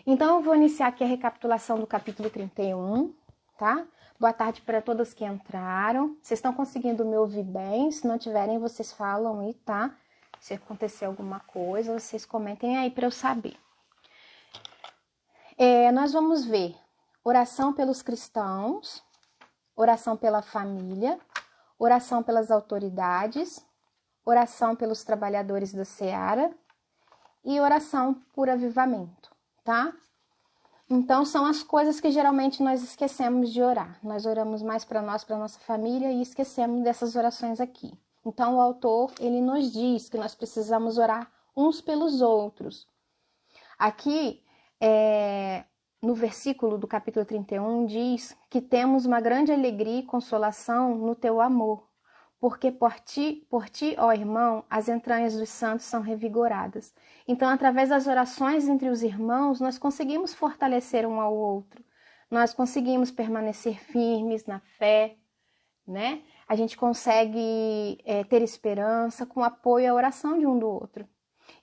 Então, eu vou iniciar aqui a recapitulação do capítulo 31, tá? Boa tarde para todas que entraram. Vocês estão conseguindo me ouvir bem? Se não tiverem, vocês falam aí, tá? Se acontecer alguma coisa, vocês comentem aí para eu saber. Nós vamos ver oração pelos cristãos, oração pela família, oração pelas autoridades, oração pelos trabalhadores da seara e oração por avivamento, tá? Então, são as coisas que geralmente nós esquecemos de orar. Nós oramos mais para nós, para nossa família e esquecemos dessas orações aqui. Então, o autor, ele nos diz que nós precisamos orar uns pelos outros. Aqui, no versículo do capítulo 31, diz que temos uma grande alegria e consolação no teu amor, porque por ti, ó irmão, as entranhas dos santos são revigoradas. Então, através das orações entre os irmãos, nós conseguimos fortalecer um ao outro, nós conseguimos permanecer firmes na fé, né? A gente consegue ter esperança com apoio à oração de um do outro.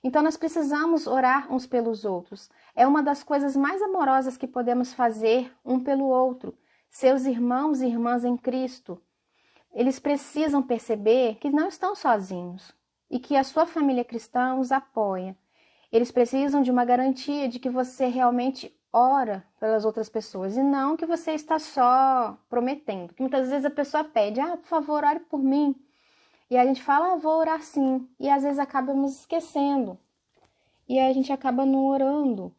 Então, nós precisamos orar uns pelos outros. É uma das coisas mais amorosas que podemos fazer um pelo outro. Seus irmãos e irmãs em Cristo, eles precisam perceber que não estão sozinhos e que a sua família cristã os apoia. Eles precisam de uma garantia de que você realmente ora pelas outras pessoas e não que você está só prometendo. Porque muitas vezes a pessoa pede, por favor, ore por mim. E a gente fala, vou orar sim. E às vezes acabamos esquecendo. E a gente acaba não orando.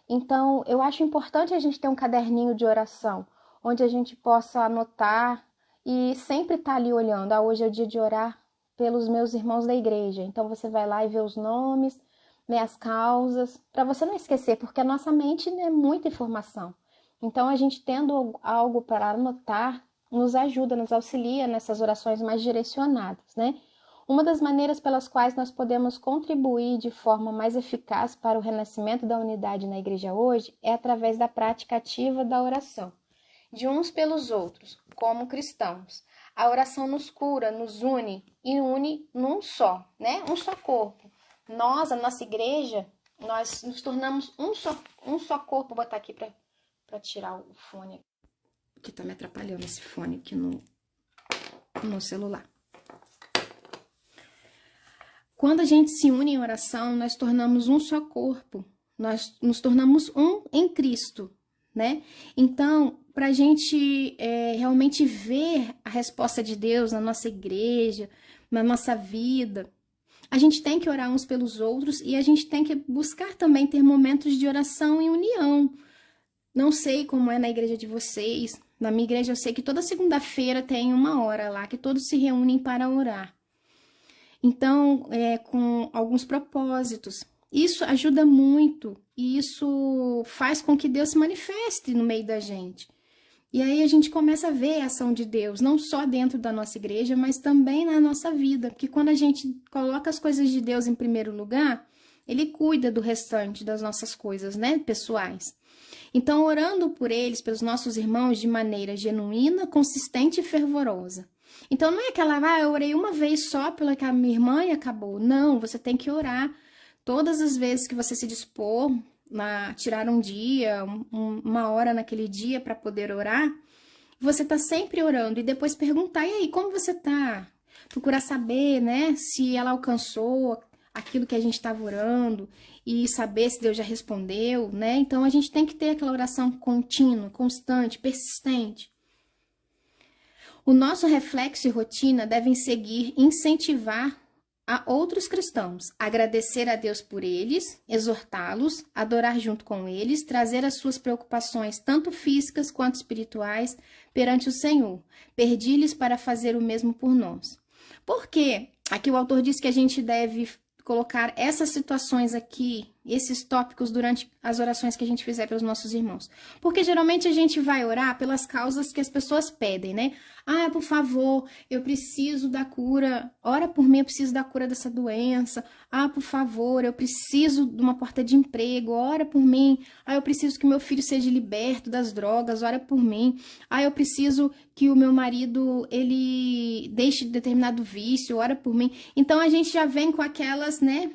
Então, eu acho importante a gente ter um caderninho de oração, onde a gente possa anotar e sempre estar ali olhando. Hoje é o dia de orar pelos meus irmãos da igreja. Então, você vai lá e vê os nomes, né, as causas, para você não esquecer, porque a nossa mente é muita informação. Então, a gente tendo algo para anotar, nos ajuda, nos auxilia nessas orações mais direcionadas, né? Uma das maneiras pelas quais nós podemos contribuir de forma mais eficaz para o renascimento da unidade na igreja hoje é através da prática ativa da oração, de uns pelos outros, como cristãos. A oração nos cura, nos une e une num só, né? Um só corpo. Nós, a nossa igreja, nós nos tornamos um só corpo. Vou botar aqui para tirar o fone, que tá me atrapalhando esse fone aqui no celular. Quando a gente se une em oração, nós tornamos um só corpo. Nós nos tornamos um em Cristo, né? Então, para a gente realmente ver a resposta de Deus na nossa igreja, na nossa vida, a gente tem que orar uns pelos outros e a gente tem que buscar também ter momentos de oração em união. Não sei como é na igreja de vocês. Na minha igreja eu sei que toda segunda-feira tem uma hora lá que todos se reúnem para orar. Então, com alguns propósitos. Isso ajuda muito e isso faz com que Deus se manifeste no meio da gente. E aí a gente começa a ver a ação de Deus, não só dentro da nossa igreja, mas também na nossa vida. Porque quando a gente coloca as coisas de Deus em primeiro lugar, Ele cuida do restante das nossas coisas, né, pessoais. Então, orando por eles, pelos nossos irmãos, de maneira genuína, consistente e fervorosa. Então, não é aquela, eu orei uma vez só pela minha irmã e acabou. Não, você tem que orar todas as vezes que você se dispor a tirar um dia, uma hora naquele dia para poder orar. Você tá sempre orando e depois perguntar, e aí, como você tá? Procurar saber, né, se ela alcançou aquilo que a gente estava orando e saber se Deus já respondeu, né? Então, a gente tem que ter aquela oração contínua, constante, persistente. O nosso reflexo e rotina devem seguir incentivar a outros cristãos, agradecer a Deus por eles, exortá-los, adorar junto com eles, trazer as suas preocupações, tanto físicas quanto espirituais, perante o Senhor, pedir-lhes para fazer o mesmo por nós. Por quê? Aqui o autor diz que a gente deve colocar essas situações aqui, esses tópicos durante as orações que a gente fizer pelos nossos irmãos. Porque geralmente a gente vai orar pelas causas que as pessoas pedem, né? Por favor, eu preciso da cura, ora por mim, eu preciso da cura dessa doença. Por favor, eu preciso de uma porta de emprego, ora por mim. Eu preciso que meu filho seja liberto das drogas, ora por mim. Eu preciso que o meu marido, ele deixe determinado vício, ora por mim. Então, a gente já vem com aquelas, né,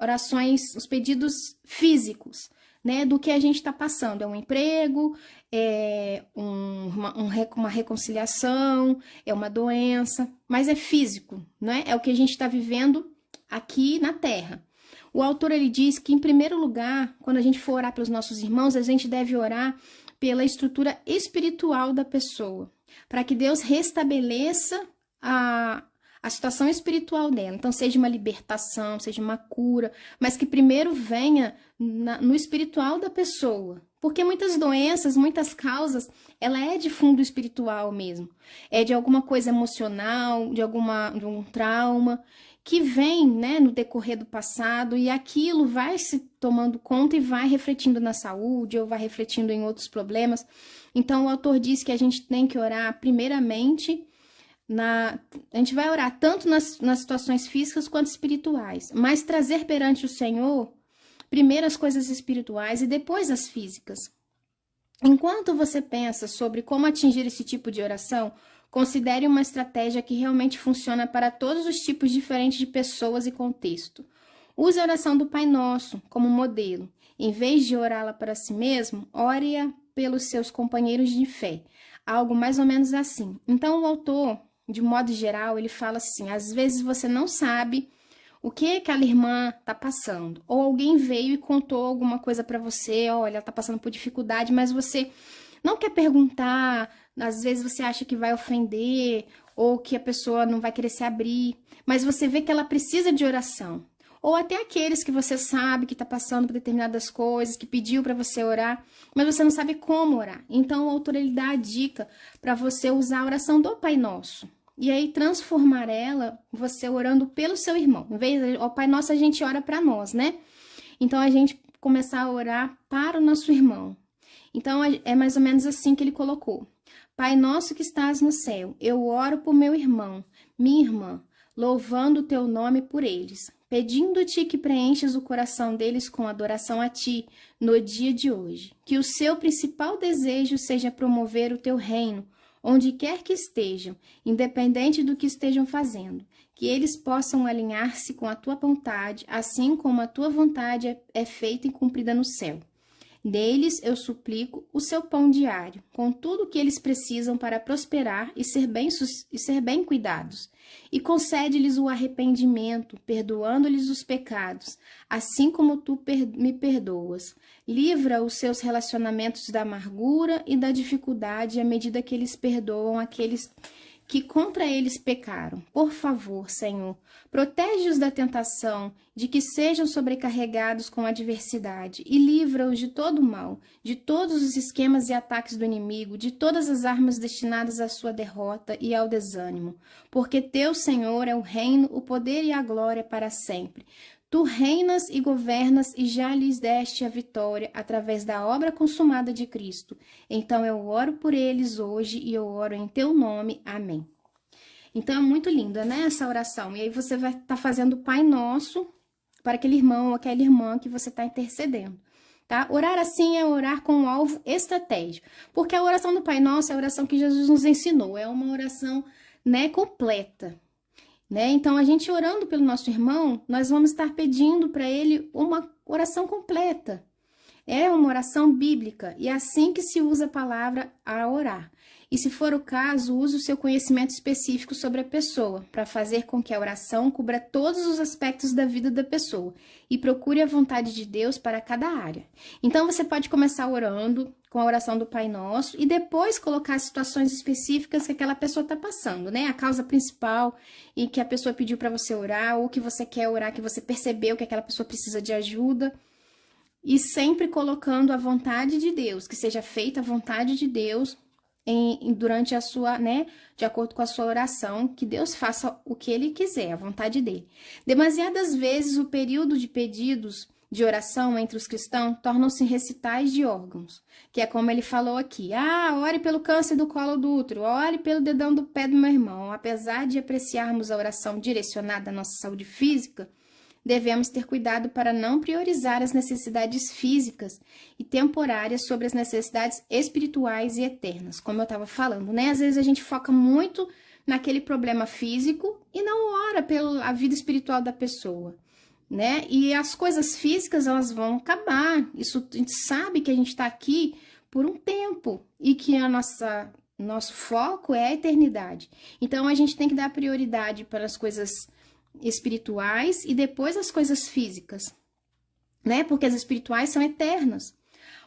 orações, os pedidos físicos, né, do que a gente está passando. É um emprego, é uma reconciliação, é uma doença, mas é físico, né? É o que a gente está vivendo aqui na Terra. O autor, ele diz que, em primeiro lugar, quando a gente for orar pelos nossos irmãos, a gente deve orar pela estrutura espiritual da pessoa, para que Deus restabeleça a situação espiritual dela. Então, seja uma libertação, seja uma cura, mas que primeiro venha no espiritual da pessoa. Porque muitas doenças, muitas causas, ela é de fundo espiritual mesmo. É de alguma coisa emocional, de um trauma, que vem, né, no decorrer do passado, e aquilo vai se tomando conta e vai refletindo na saúde, ou vai refletindo em outros problemas. Então, o autor diz que a gente tem que orar primeiramente a gente vai orar tanto nas situações físicas quanto espirituais, mas trazer perante o Senhor primeiro as coisas espirituais e depois as físicas. Enquanto você pensa sobre como atingir esse tipo de oração, considere uma estratégia que realmente funciona para todos os tipos diferentes de pessoas e contexto. Use a oração do Pai Nosso como modelo. Em vez de orá-la para si mesmo, ore-a pelos seus companheiros de fé. Algo mais ou menos assim. Então, o autor, de modo geral, ele fala assim: às vezes você não sabe o que aquela irmã está passando, ou alguém veio e contou alguma coisa para você, olha, ela está passando por dificuldade, mas você não quer perguntar, às vezes você acha que vai ofender, ou que a pessoa não vai querer se abrir, mas você vê que ela precisa de oração. Ou até aqueles que você sabe que está passando por determinadas coisas, que pediu para você orar, mas você não sabe como orar. Então, o autor, ele dá a dica para você usar a oração do Pai Nosso. E aí, transformar ela, você orando pelo seu irmão. Em vez de, o Pai Nosso, a gente ora para nós, né? Então, a gente começar a orar para o nosso irmão. Então, é mais ou menos assim que ele colocou. Pai nosso que estás no céu, eu oro por meu irmão, minha irmã, louvando o teu nome por eles, pedindo-te que preenches o coração deles com adoração a ti no dia de hoje. Que o seu principal desejo seja promover o teu reino, onde quer que estejam, independente do que estejam fazendo. Que eles possam alinhar-se com a tua vontade, assim como a tua vontade é feita e cumprida no céu. Deles eu suplico o seu pão diário, com tudo o que eles precisam para prosperar e ser bem cuidados. E concede-lhes o arrependimento, perdoando-lhes os pecados, assim como tu me perdoas. Livra os seus relacionamentos da amargura e da dificuldade à medida que eles perdoam aqueles que contra eles pecaram. Por favor, Senhor, protege-os da tentação, de que sejam sobrecarregados com adversidade, e livra-os de todo o mal, de todos os esquemas e ataques do inimigo, de todas as armas destinadas à sua derrota e ao desânimo. Porque teu, Senhor, é o reino, o poder e a glória para sempre. Tu reinas e governas e já lhes deste a vitória através da obra consumada de Cristo. Então eu oro por eles hoje e eu oro em teu nome. Amém. Então é muito linda, né, essa oração. E aí você vai estar fazendo o Pai Nosso para aquele irmão ou aquela irmã que você está intercedendo. Tá? Orar assim é orar com um alvo estratégico. Porque a oração do Pai Nosso é a oração que Jesus nos ensinou. É uma oração, né, completa. Né? Então, a gente orando pelo nosso irmão, nós vamos estar pedindo para ele uma oração completa. É uma oração bíblica e é assim que se usa a palavra a orar. E se for o caso, use o seu conhecimento específico sobre a pessoa para fazer com que a oração cubra todos os aspectos da vida da pessoa e procure a vontade de Deus para cada área. Então, você pode começar orando com a oração do Pai Nosso e depois colocar as situações específicas que aquela pessoa está passando, né? A causa principal e que a pessoa pediu para você orar ou que você quer orar, que você percebeu que aquela pessoa precisa de ajuda. E sempre colocando a vontade de Deus, que seja feita a vontade de Deus durante a sua, né, de acordo com a sua oração, que Deus faça o que Ele quiser, a vontade dele. Demasiadas vezes o período de pedidos de oração entre os cristãos tornam-se recitais de órgãos, que é como ele falou aqui: ore pelo câncer do colo do útero, ore pelo dedão do pé do meu irmão. Apesar de apreciarmos a oração direcionada à nossa saúde física, devemos ter cuidado para não priorizar as necessidades físicas e temporárias sobre as necessidades espirituais e eternas, como eu estava falando, né? Às vezes a gente foca muito naquele problema físico e não ora pela vida espiritual da pessoa, né? E as coisas físicas, elas vão acabar. Isso, a gente sabe que a gente está aqui por um tempo e que nosso foco é a eternidade. Então, a gente tem que dar prioridade para as coisas espirituais e depois as coisas físicas, né? Porque as espirituais são eternas.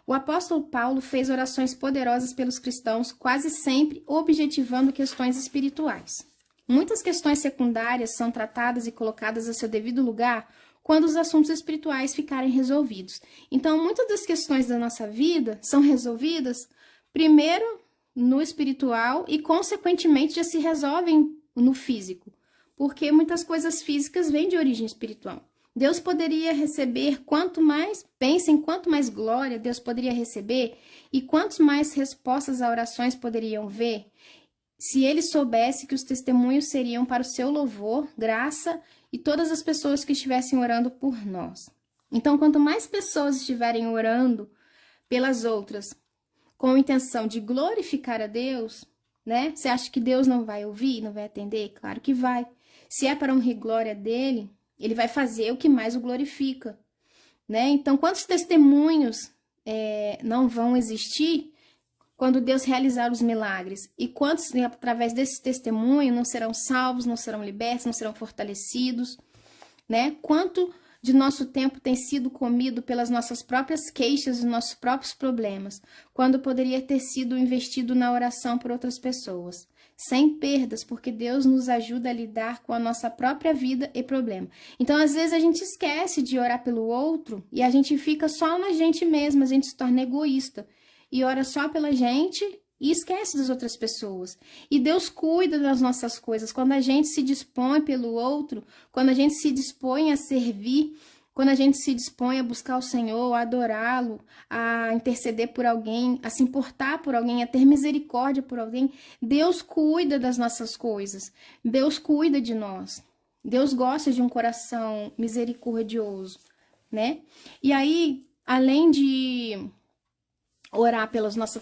O apóstolo Paulo fez orações poderosas pelos cristãos, quase sempre objetivando questões espirituais. Muitas questões secundárias são tratadas e colocadas a seu devido lugar quando os assuntos espirituais ficarem resolvidos. Então, muitas das questões da nossa vida são resolvidas primeiro no espiritual e, consequentemente, já se resolvem no físico, porque muitas coisas físicas vêm de origem espiritual. Deus poderia receber quanto mais, pensem quanto mais glória Deus poderia receber e quantos mais respostas a orações poderiam ver se ele soubesse que os testemunhos seriam para o seu louvor, graça e todas as pessoas que estivessem orando por nós. Então, quanto mais pessoas estiverem orando pelas outras com a intenção de glorificar a Deus, né? Você acha que Deus não vai ouvir, não vai atender? Claro que vai. Se é para honrar a glória dele, ele vai fazer o que mais o glorifica, né? Então, quantos testemunhos não vão existir quando Deus realizar os milagres? E quantos, através desse testemunho, não serão salvos, não serão libertos, não serão fortalecidos, né? Quanto de nosso tempo tem sido comido pelas nossas próprias queixas e nossos próprios problemas, quando poderia ter sido investido na oração por outras pessoas, sem perdas, porque Deus nos ajuda a lidar com a nossa própria vida e problema. Então, às vezes, a gente esquece de orar pelo outro e a gente fica só na gente mesma, a gente se torna egoísta e ora só pela gente e esquece das outras pessoas. E Deus cuida das nossas coisas. Quando a gente se dispõe pelo outro, quando a gente se dispõe a servir, quando a gente se dispõe a buscar o Senhor, a adorá-lo, a interceder por alguém, a se importar por alguém, a ter misericórdia por alguém, Deus cuida das nossas coisas. Deus cuida de nós. Deus gosta de um coração misericordioso, né? E aí, além de orar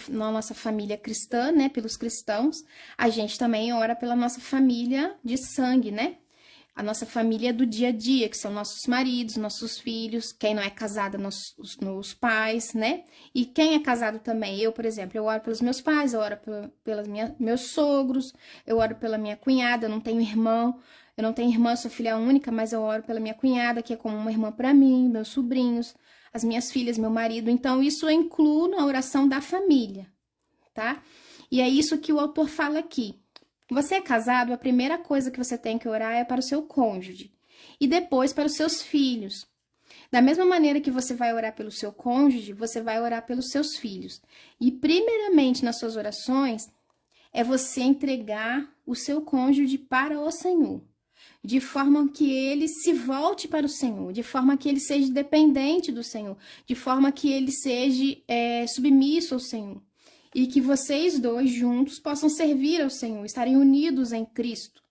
na nossa família cristã, né, pelos cristãos, a gente também ora pela nossa família de sangue, né? A nossa família do dia a dia, que são nossos maridos, nossos filhos, quem não é casada, nos pais, né? E quem é casado também, eu, por exemplo, eu oro pelos meus pais, eu oro pelos meus sogros, eu oro pela minha cunhada, eu não tenho irmão, eu sou filha única, mas eu oro pela minha cunhada, que é como uma irmã para mim, meus sobrinhos, as minhas filhas, meu marido. Então, isso eu incluo na oração da família, tá? E é isso que o autor fala aqui. Você é casado, a primeira coisa que você tem que orar é para o seu cônjuge. E depois para os seus filhos. Da mesma maneira que você vai orar pelo seu cônjuge, você vai orar pelos seus filhos. E primeiramente nas suas orações, é você entregar o seu cônjuge para o Senhor. De forma que ele se volte para o Senhor, de forma que ele seja dependente do Senhor, de forma que ele seja submisso ao Senhor. E que vocês dois juntos possam servir ao Senhor, estarem unidos em Cristo.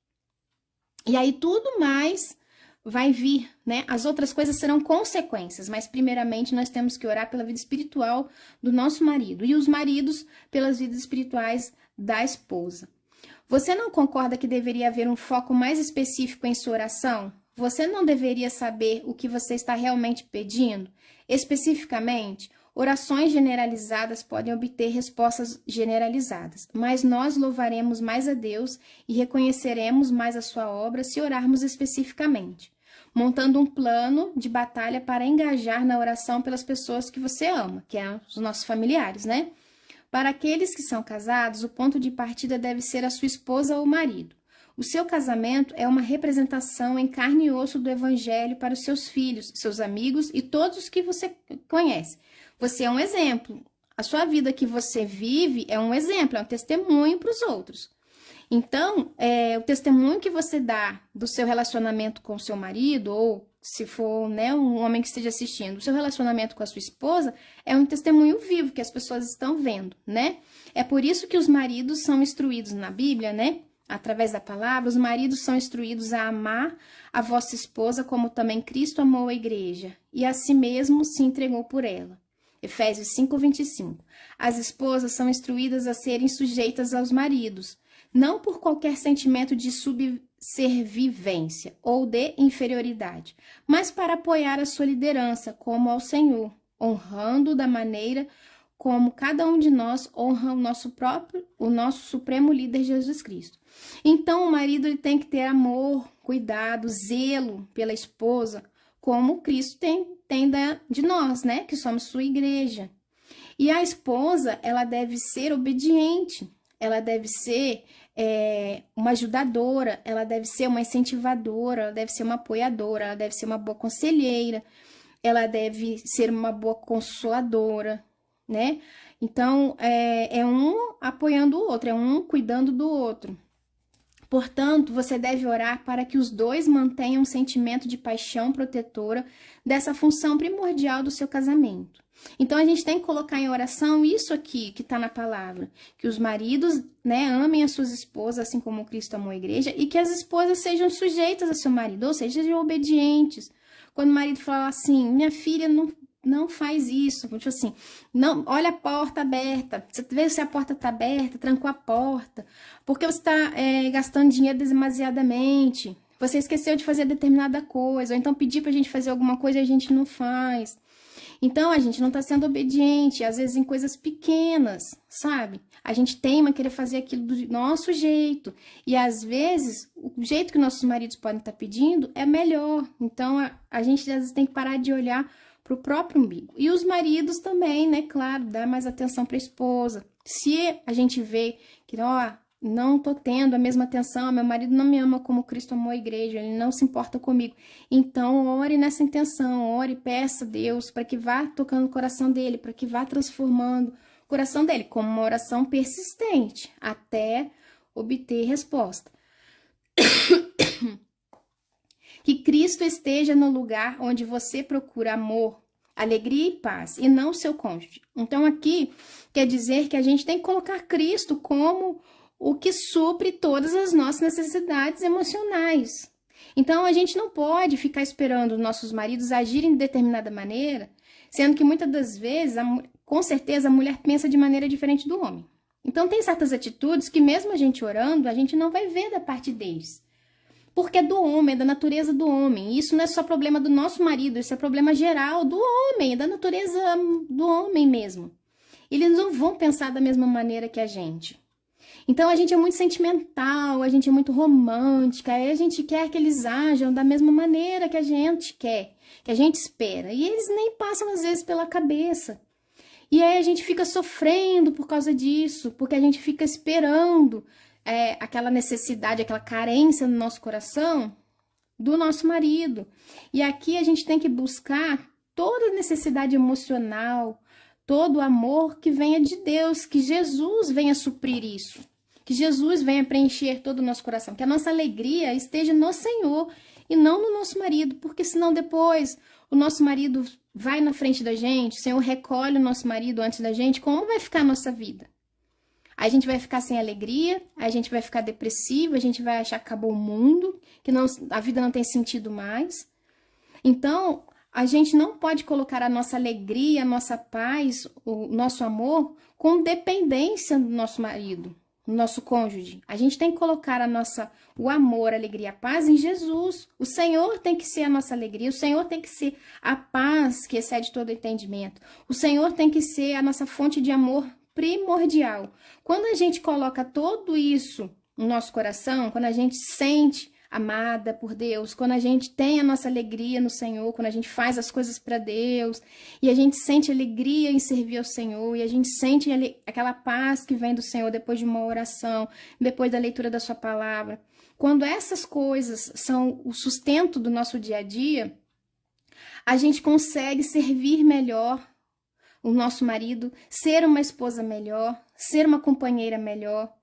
E aí tudo mais vai vir, né? As outras coisas serão consequências, mas primeiramente nós temos que orar pela vida espiritual do nosso marido e os maridos pelas vidas espirituais da esposa. Você não concorda que deveria haver um foco mais específico em sua oração? Você não deveria saber o que você está realmente pedindo? Especificamente, orações generalizadas podem obter respostas generalizadas, mas nós louvaremos mais a Deus e reconheceremos mais a sua obra se orarmos especificamente, montando um plano de batalha para engajar na oração pelas pessoas que você ama, que são os nossos familiares, né? Para aqueles que são casados, o ponto de partida deve ser a sua esposa ou marido. O seu casamento é uma representação em carne e osso do evangelho para os seus filhos, seus amigos e todos os que você conhece. Você é um exemplo. A sua vida que você vive é um exemplo, é um testemunho para os outros. Então, o testemunho que você dá do seu relacionamento com o seu marido, ou se for, né, um homem que esteja assistindo, o seu relacionamento com a sua esposa é um testemunho vivo que as pessoas estão vendo, né? É por isso que os maridos são instruídos na Bíblia, né? Através da palavra, os maridos são instruídos a amar a vossa esposa como também Cristo amou a igreja e a si mesmo se entregou por ela. Efésios 5:25. As esposas são instruídas a serem sujeitas aos maridos, não por qualquer sentimento de servivência ou de inferioridade, mas para apoiar a sua liderança, como ao Senhor, honrando da maneira como cada um de nós honra o nosso supremo líder Jesus Cristo. Então, o marido ele tem que ter amor, cuidado, zelo pela esposa, como Cristo tem de nós, né? Que somos sua igreja. E a esposa, ela deve ser obediente, ela deve ser uma ajudadora, ela deve ser uma incentivadora, ela deve ser uma apoiadora, ela deve ser uma boa conselheira, ela deve ser uma boa consoladora, né? Então, é um apoiando o outro, é um cuidando do outro. Portanto, você deve orar para que os dois mantenham um sentimento de paixão protetora dessa função primordial do seu casamento. Então, a gente tem que colocar em oração isso aqui que está na palavra, que os maridos, né, amem as suas esposas, assim como Cristo amou a igreja, e que as esposas sejam sujeitas a seu marido, ou seja, sejam obedientes. Quando o marido fala assim, minha filha não faz isso, tipo assim, não, olha a porta aberta, você vê se a porta está aberta, trancou a porta, porque você está gastando dinheiro demasiadamente, você esqueceu de fazer determinada coisa, ou então pedir para a gente fazer alguma coisa e a gente não faz. Então, a gente não está sendo obediente, às vezes em coisas pequenas, sabe? A gente teima em querer fazer aquilo do nosso jeito. E, às vezes, o jeito que nossos maridos podem estar pedindo é melhor. Então, a gente, às vezes, tem que parar de olhar para o próprio umbigo. E os maridos também, né? Claro, dar mais atenção para a esposa. Se a gente vê que, não tô tendo a mesma atenção, meu marido não me ama como Cristo amou a igreja, ele não se importa comigo. Então, ore nessa intenção, ore, peça a Deus para que vá tocando o coração dele, para que vá transformando o coração dele, como uma oração persistente, até obter resposta. Que Cristo esteja no lugar onde você procura amor, alegria e paz, e não seu cônjuge. Então, aqui quer dizer que a gente tem que colocar Cristo como o que supre todas as nossas necessidades emocionais. Então, a gente não pode ficar esperando os nossos maridos agirem de determinada maneira, sendo que muitas das vezes, com certeza, a mulher pensa de maneira diferente do homem. Então, tem certas atitudes que mesmo a gente orando, a gente não vai ver da parte deles. Porque é do homem, é da natureza do homem. E isso não é só problema do nosso marido, isso é problema geral do homem, da natureza do homem mesmo. Eles não vão pensar da mesma maneira que a gente. Então, a gente é muito sentimental, a gente é muito romântica, aí a gente quer que eles ajam da mesma maneira que a gente quer, que a gente espera. E eles nem passam, às vezes, pela cabeça. E aí a gente fica sofrendo por causa disso, porque a gente fica esperando aquela necessidade, aquela carência no nosso coração do nosso marido. E aqui a gente tem que buscar toda a necessidade emocional, todo o amor que venha de Deus, que Jesus venha suprir isso. Que Jesus venha preencher todo o nosso coração, que a nossa alegria esteja no Senhor e não no nosso marido, porque senão depois o nosso marido vai na frente da gente, o Senhor recolhe o nosso marido antes da gente, como vai ficar a nossa vida? A gente vai ficar sem alegria, a gente vai ficar depressivo, a gente vai achar que acabou o mundo, que a vida não tem sentido mais. Então, a gente não pode colocar a nossa alegria, a nossa paz, o nosso amor com dependência do nosso marido, do nosso cônjuge. A gente tem que colocar o amor, a alegria, a paz em Jesus. O Senhor tem que ser a nossa alegria, o Senhor tem que ser a paz que excede todo entendimento. O Senhor tem que ser a nossa fonte de amor primordial. Quando a gente coloca tudo isso no nosso coração, quando a gente sente amada por Deus, quando a gente tem a nossa alegria no Senhor, quando a gente faz as coisas para Deus, e a gente sente alegria em servir ao Senhor, e a gente sente aquela paz que vem do Senhor depois de uma oração, depois da leitura da sua palavra. Quando essas coisas são o sustento do nosso dia a dia, a gente consegue servir melhor o nosso marido, ser uma esposa melhor, ser uma companheira melhor.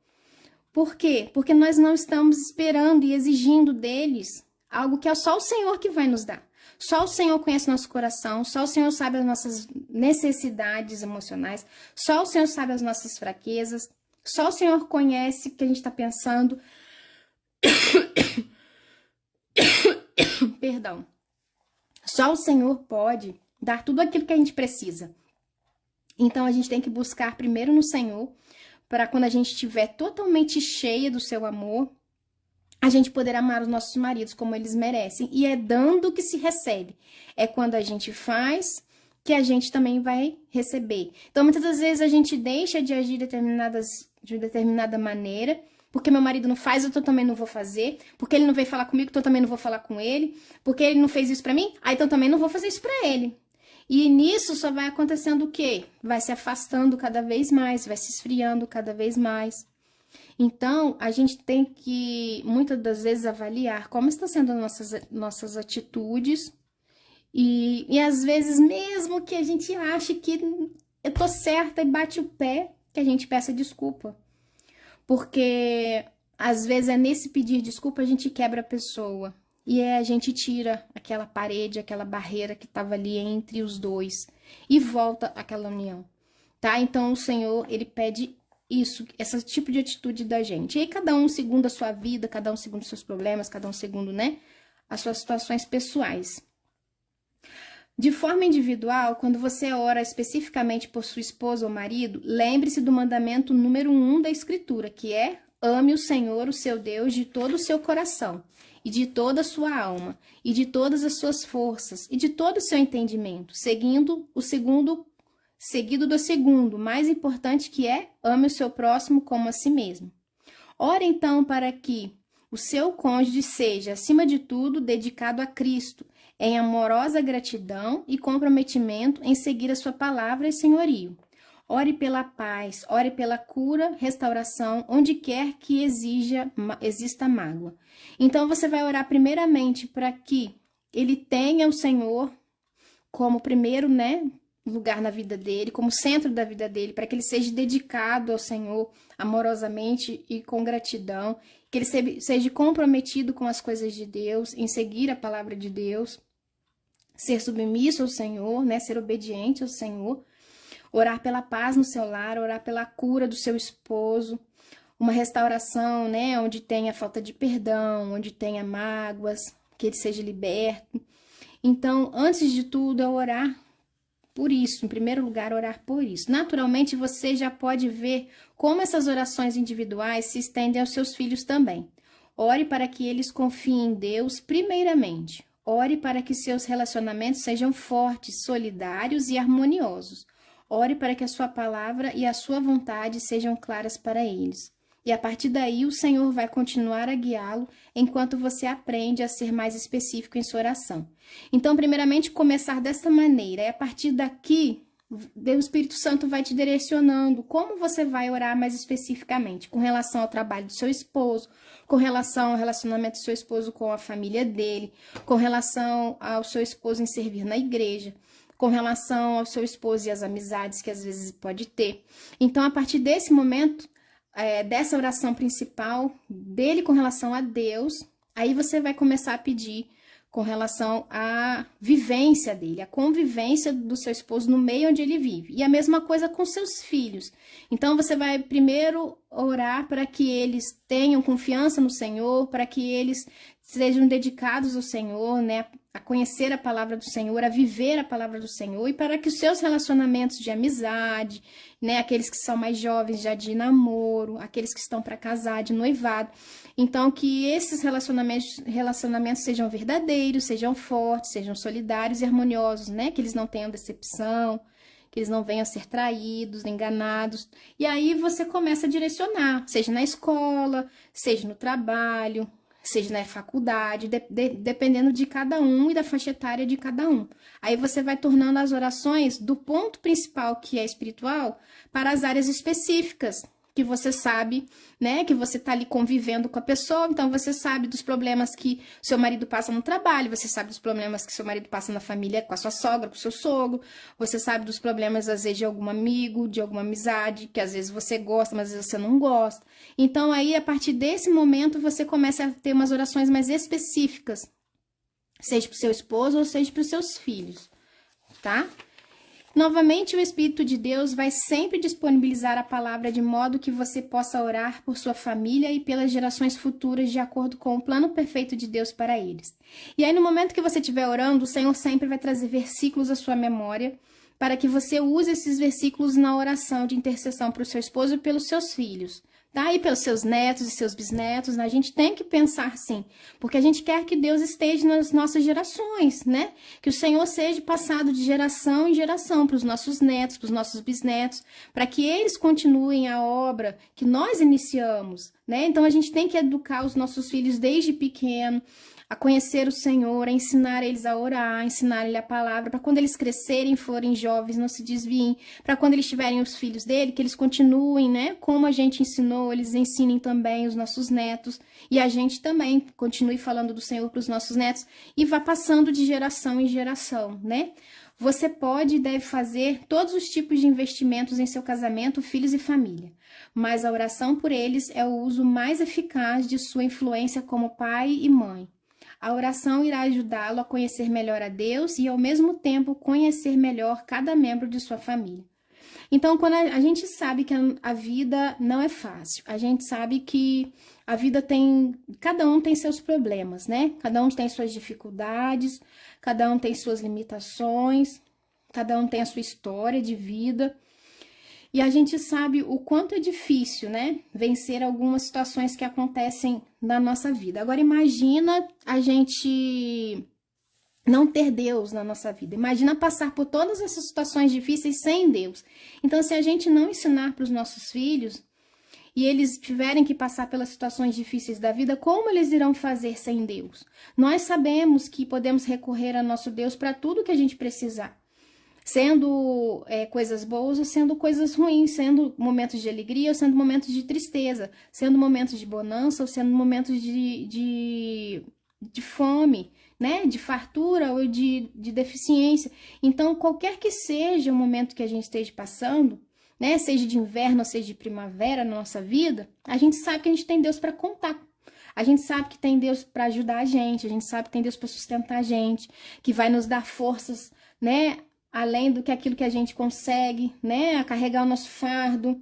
Por quê? Porque nós não estamos esperando e exigindo deles algo que é só o Senhor que vai nos dar. Só o Senhor conhece nosso coração, só o Senhor sabe as nossas necessidades emocionais, só o Senhor sabe as nossas fraquezas, só o Senhor conhece o que a gente está pensando. Perdão. Só o Senhor pode dar tudo aquilo que a gente precisa. Então, a gente tem que buscar primeiro no Senhor, para quando a gente estiver totalmente cheia do seu amor, a gente poder amar os nossos maridos como eles merecem. E é dando que se recebe. É quando a gente faz que a gente também vai receber. Então, muitas das vezes a gente deixa de agir de determinada maneira, porque meu marido não faz, eu também não vou fazer. Porque ele não veio falar comigo, então eu também não vou falar com ele. Porque ele não fez isso pra mim, então também não vou fazer isso pra ele. E nisso só vai acontecendo o quê? Vai se afastando cada vez mais, vai se esfriando cada vez mais. Então, a gente tem que, muitas das vezes, avaliar como estão sendo nossas atitudes. E às vezes, mesmo que a gente ache que eu tô certa e bate o pé, que a gente peça desculpa. Porque, às vezes, é nesse pedir desculpa a gente quebra a pessoa. E a gente tira aquela parede, aquela barreira que estava ali entre os dois. E volta aquela união, tá? Então, o Senhor, Ele pede isso, esse tipo de atitude da gente. E aí, cada um segundo a sua vida, cada um segundo os seus problemas, cada um segundo, né, as suas situações pessoais. De forma individual, quando você ora especificamente por sua esposa ou marido, lembre-se do mandamento número 1 da Escritura, que é: ame o Senhor, o seu Deus, de todo o seu coração, e de toda a sua alma, e de todas as suas forças, e de todo o seu entendimento, seguido do segundo, mais importante, que é: ame o seu próximo como a si mesmo. Ore então para que o seu cônjuge seja, acima de tudo, dedicado a Cristo, em amorosa gratidão e comprometimento em seguir a sua palavra e senhorio. Ore pela paz, ore pela cura, restauração, onde quer que exista mágoa. Então, você vai orar primeiramente para que ele tenha o Senhor como primeiro, né, lugar na vida dele, como centro da vida dele, para que ele seja dedicado ao Senhor amorosamente e com gratidão, que ele seja comprometido com as coisas de Deus, em seguir a palavra de Deus, ser submisso ao Senhor, né, ser obediente ao Senhor, orar pela paz no seu lar, orar pela cura do seu esposo, uma restauração, né, onde tenha falta de perdão, onde tenha mágoas, que ele seja liberto. Então, antes de tudo, é orar por isso, em primeiro lugar, orar por isso. Naturalmente, você já pode ver como essas orações individuais se estendem aos seus filhos também. Ore para que eles confiem em Deus primeiramente. Ore para que seus relacionamentos sejam fortes, solidários e harmoniosos. Ore para que a sua palavra e a sua vontade sejam claras para eles. E a partir daí, o Senhor vai continuar a guiá-lo enquanto você aprende a ser mais específico em sua oração. Então, primeiramente, começar dessa maneira. E a partir daqui, o Espírito Santo vai te direcionando como você vai orar mais especificamente, com relação ao trabalho do seu esposo, com relação ao relacionamento do seu esposo com a família dele, com relação ao seu esposo em servir na igreja, com relação ao seu esposo e as amizades que às vezes pode ter. Então, a partir desse momento, dessa oração principal dele com relação a Deus, aí você vai começar a pedir com relação à vivência dele, a convivência do seu esposo no meio onde ele vive. E a mesma coisa com seus filhos. Então, você vai primeiro orar para que eles tenham confiança no Senhor, para que eles sejam dedicados ao Senhor, né, a conhecer a palavra do Senhor, a viver a palavra do Senhor, e para que os seus relacionamentos de amizade, né, aqueles que são mais jovens já de namoro, aqueles que estão para casar, de noivado, então que esses relacionamentos sejam verdadeiros, sejam fortes, sejam solidários e harmoniosos, né, que eles não tenham decepção, que eles não venham a ser traídos, enganados. E aí você começa a direcionar, seja na escola, seja no trabalho, seja na faculdade, dependendo de cada um e da faixa etária de cada um. Aí você vai tornando as orações do ponto principal, que é espiritual, para as áreas específicas, que você sabe, né, que você tá ali convivendo com a pessoa, então você sabe dos problemas que seu marido passa no trabalho, você sabe dos problemas que seu marido passa na família, com a sua sogra, com o seu sogro, você sabe dos problemas, às vezes, de algum amigo, de alguma amizade, que às vezes você gosta, mas às vezes você não gosta. Então, aí, a partir desse momento, você começa a ter umas orações mais específicas, seja para o seu esposo ou seja para os seus filhos, tá? Novamente, o Espírito de Deus vai sempre disponibilizar a palavra de modo que você possa orar por sua família e pelas gerações futuras de acordo com o plano perfeito de Deus para eles. E aí, no momento que você estiver orando, o Senhor sempre vai trazer versículos à sua memória para que você use esses versículos na oração de intercessão para o seu esposo e pelos seus filhos, tá? E pelos seus netos e seus bisnetos, né? A gente tem que pensar assim, porque a gente quer que Deus esteja nas nossas gerações, né? Que o Senhor seja passado de geração em geração para os nossos netos, para os nossos bisnetos, para que eles continuem a obra que nós iniciamos, né? Então a gente tem que educar os nossos filhos desde pequeno, a conhecer o Senhor, a ensinar eles a orar, a ensinar eles a palavra, para quando eles crescerem, forem jovens, não se desviem, para quando eles tiverem os filhos dele, que eles continuem, né? Como a gente ensinou, eles ensinem também os nossos netos, e a gente também continue falando do Senhor para os nossos netos, e vá passando de geração em geração, né? Você pode e deve fazer todos os tipos de investimentos em seu casamento, filhos e família, mas a oração por eles é o uso mais eficaz de sua influência como pai e mãe. A oração irá ajudá-lo a conhecer melhor a Deus e, ao mesmo tempo, conhecer melhor cada membro de sua família. Então, quando a gente sabe que a vida não é fácil, a gente sabe que a vida tem... Cada um tem seus problemas, né? Cada um tem suas dificuldades, cada um tem suas limitações, cada um tem a sua história de vida. E a gente sabe o quanto é difícil, né, vencer algumas situações que acontecem na nossa vida. Agora, imagina a gente não ter Deus na nossa vida. Imagina passar por todas essas situações difíceis sem Deus. Então, se a gente não ensinar para os nossos filhos e eles tiverem que passar pelas situações difíceis da vida, como eles irão fazer sem Deus? Nós sabemos que podemos recorrer a nosso Deus para tudo que a gente precisar. Sendo coisas boas ou sendo coisas ruins, sendo momentos de alegria ou sendo momentos de tristeza, sendo momentos de bonança ou sendo momentos de fome, né? De fartura ou de deficiência. Então, qualquer que seja o momento que a gente esteja passando, né? Seja de inverno ou seja de primavera na nossa vida, a gente sabe que a gente tem Deus para contar. A gente sabe que tem Deus para ajudar a gente sabe que tem Deus para sustentar a gente, que vai nos dar forças, né? Além do que aquilo que a gente consegue, né, a carregar o nosso fardo.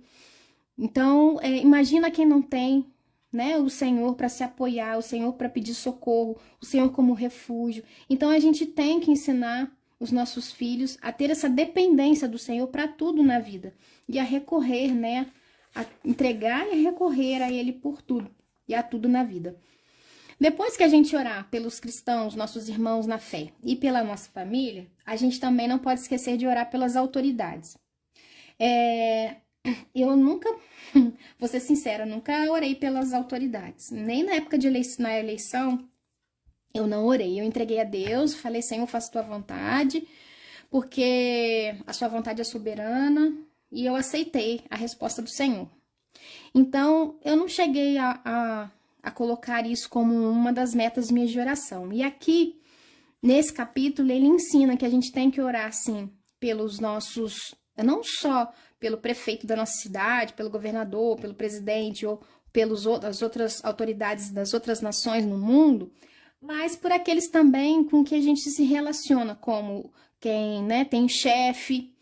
Então, imagina quem não tem, né, o Senhor para se apoiar, o Senhor para pedir socorro, o Senhor como refúgio. Então, a gente tem que ensinar os nossos filhos a ter essa dependência do Senhor para tudo na vida e a recorrer, né, a entregar e a recorrer a Ele por tudo e a tudo na vida. Depois que a gente orar pelos cristãos, nossos irmãos na fé, e pela nossa família, a gente também não pode esquecer de orar pelas autoridades. Eu nunca, vou ser sincera, nunca orei pelas autoridades. Nem na época de eleição, eu não orei. Eu entreguei a Deus, falei, Senhor, faça a tua vontade, porque a sua vontade é soberana, e eu aceitei a resposta do Senhor. Então, eu não cheguei a colocar isso como uma das metas minhas de oração. E aqui, nesse capítulo, ele ensina que a gente tem que orar, sim, pelos nossos, não só pelo prefeito da nossa cidade, pelo governador, pelo presidente ou pelas outras autoridades das outras nações no mundo, mas por aqueles também com que a gente se relaciona, como quem, né, tem chefe,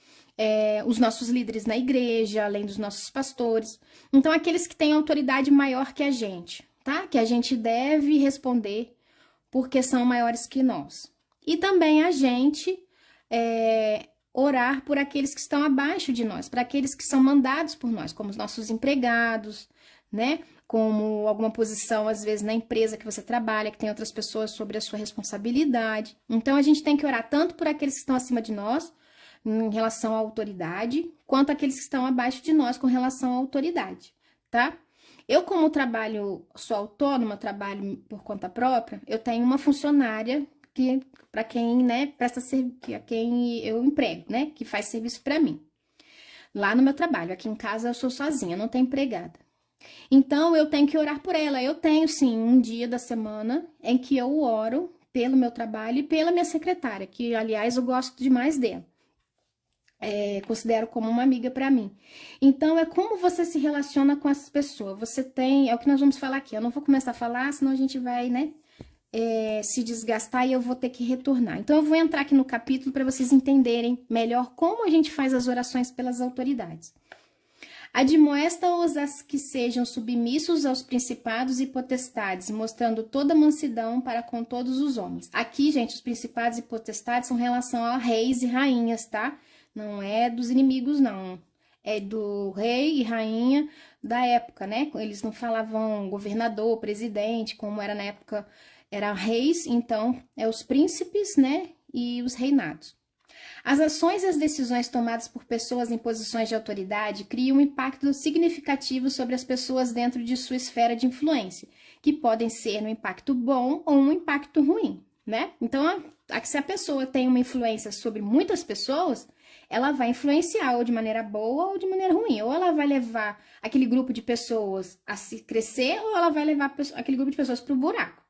os nossos líderes na igreja, além dos nossos pastores. Então, aqueles que têm autoridade maior que a gente, tá? Que a gente deve responder porque são maiores que nós. E também a gente orar por aqueles que estão abaixo de nós, para aqueles que são mandados por nós, como os nossos empregados, né? Como alguma posição, às vezes, na empresa que você trabalha, que tem outras pessoas sobre a sua responsabilidade. Então, a gente tem que orar tanto por aqueles que estão acima de nós, em relação à autoridade, quanto aqueles que estão abaixo de nós com relação à autoridade, tá? Eu, como sou autônoma, trabalho por conta própria, eu tenho uma funcionária que, para quem, né, a quem eu emprego, né, que faz serviço para mim. Lá no meu trabalho, aqui em casa eu sou sozinha, não tenho empregada. Então, eu tenho que orar por ela. Eu tenho, sim, um dia da semana em que eu oro pelo meu trabalho e pela minha secretária, que, aliás, eu gosto demais dela. Considero como uma amiga para mim. Então, é como você se relaciona com essas pessoas. Você tem, é o que nós vamos falar aqui. Eu não vou começar a falar, senão a gente vai, né, se desgastar e eu vou ter que retornar. Então, eu vou entrar aqui no capítulo para vocês entenderem melhor como a gente faz as orações pelas autoridades. Admoesta-os a que sejam submissos aos principados e potestades, mostrando toda mansidão para com todos os homens. Aqui, gente, os principados e potestades são em relação a reis e rainhas, tá? Não é dos inimigos, não. do rei e rainha da época, né? Eles não falavam governador, presidente, como era na época, eram reis, então os príncipes, né? E os reinados. As ações e as decisões tomadas por pessoas em posições de autoridade criam um impacto significativo sobre as pessoas dentro de sua esfera de influência, que podem ser um impacto bom ou um impacto ruim, né? Então, se a pessoa tem uma influência sobre muitas pessoas, ela vai influenciar ou de maneira boa ou de maneira ruim. Ou ela vai levar aquele grupo de pessoas a se crescer, ou ela vai levar aquele grupo de pessoas para o buraco.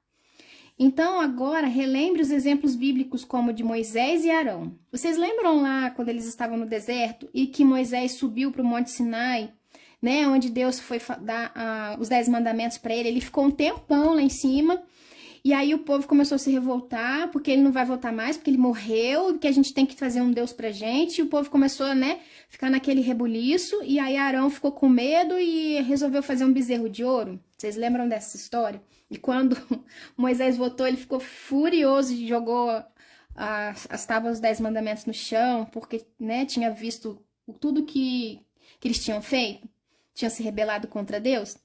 Então, agora, relembre os exemplos bíblicos como de Moisés e Arão. Vocês lembram lá quando eles estavam no deserto e que Moisés subiu para o Monte Sinai, né, onde Deus foi dar os 10 mandamentos para ele? Ele ficou um tempão lá em cima e aí o povo começou a se revoltar porque ele não vai voltar mais, porque ele morreu, que a gente tem que fazer um Deus pra gente. E o povo começou, né, ficar naquele rebuliço e aí Arão ficou com medo e resolveu fazer um bezerro de ouro. Vocês lembram dessa história? E quando Moisés voltou, ele ficou furioso e jogou as tábuas dos 10 mandamentos no chão, porque, né, tinha visto tudo que eles tinham feito, tinham se rebelado contra Deus.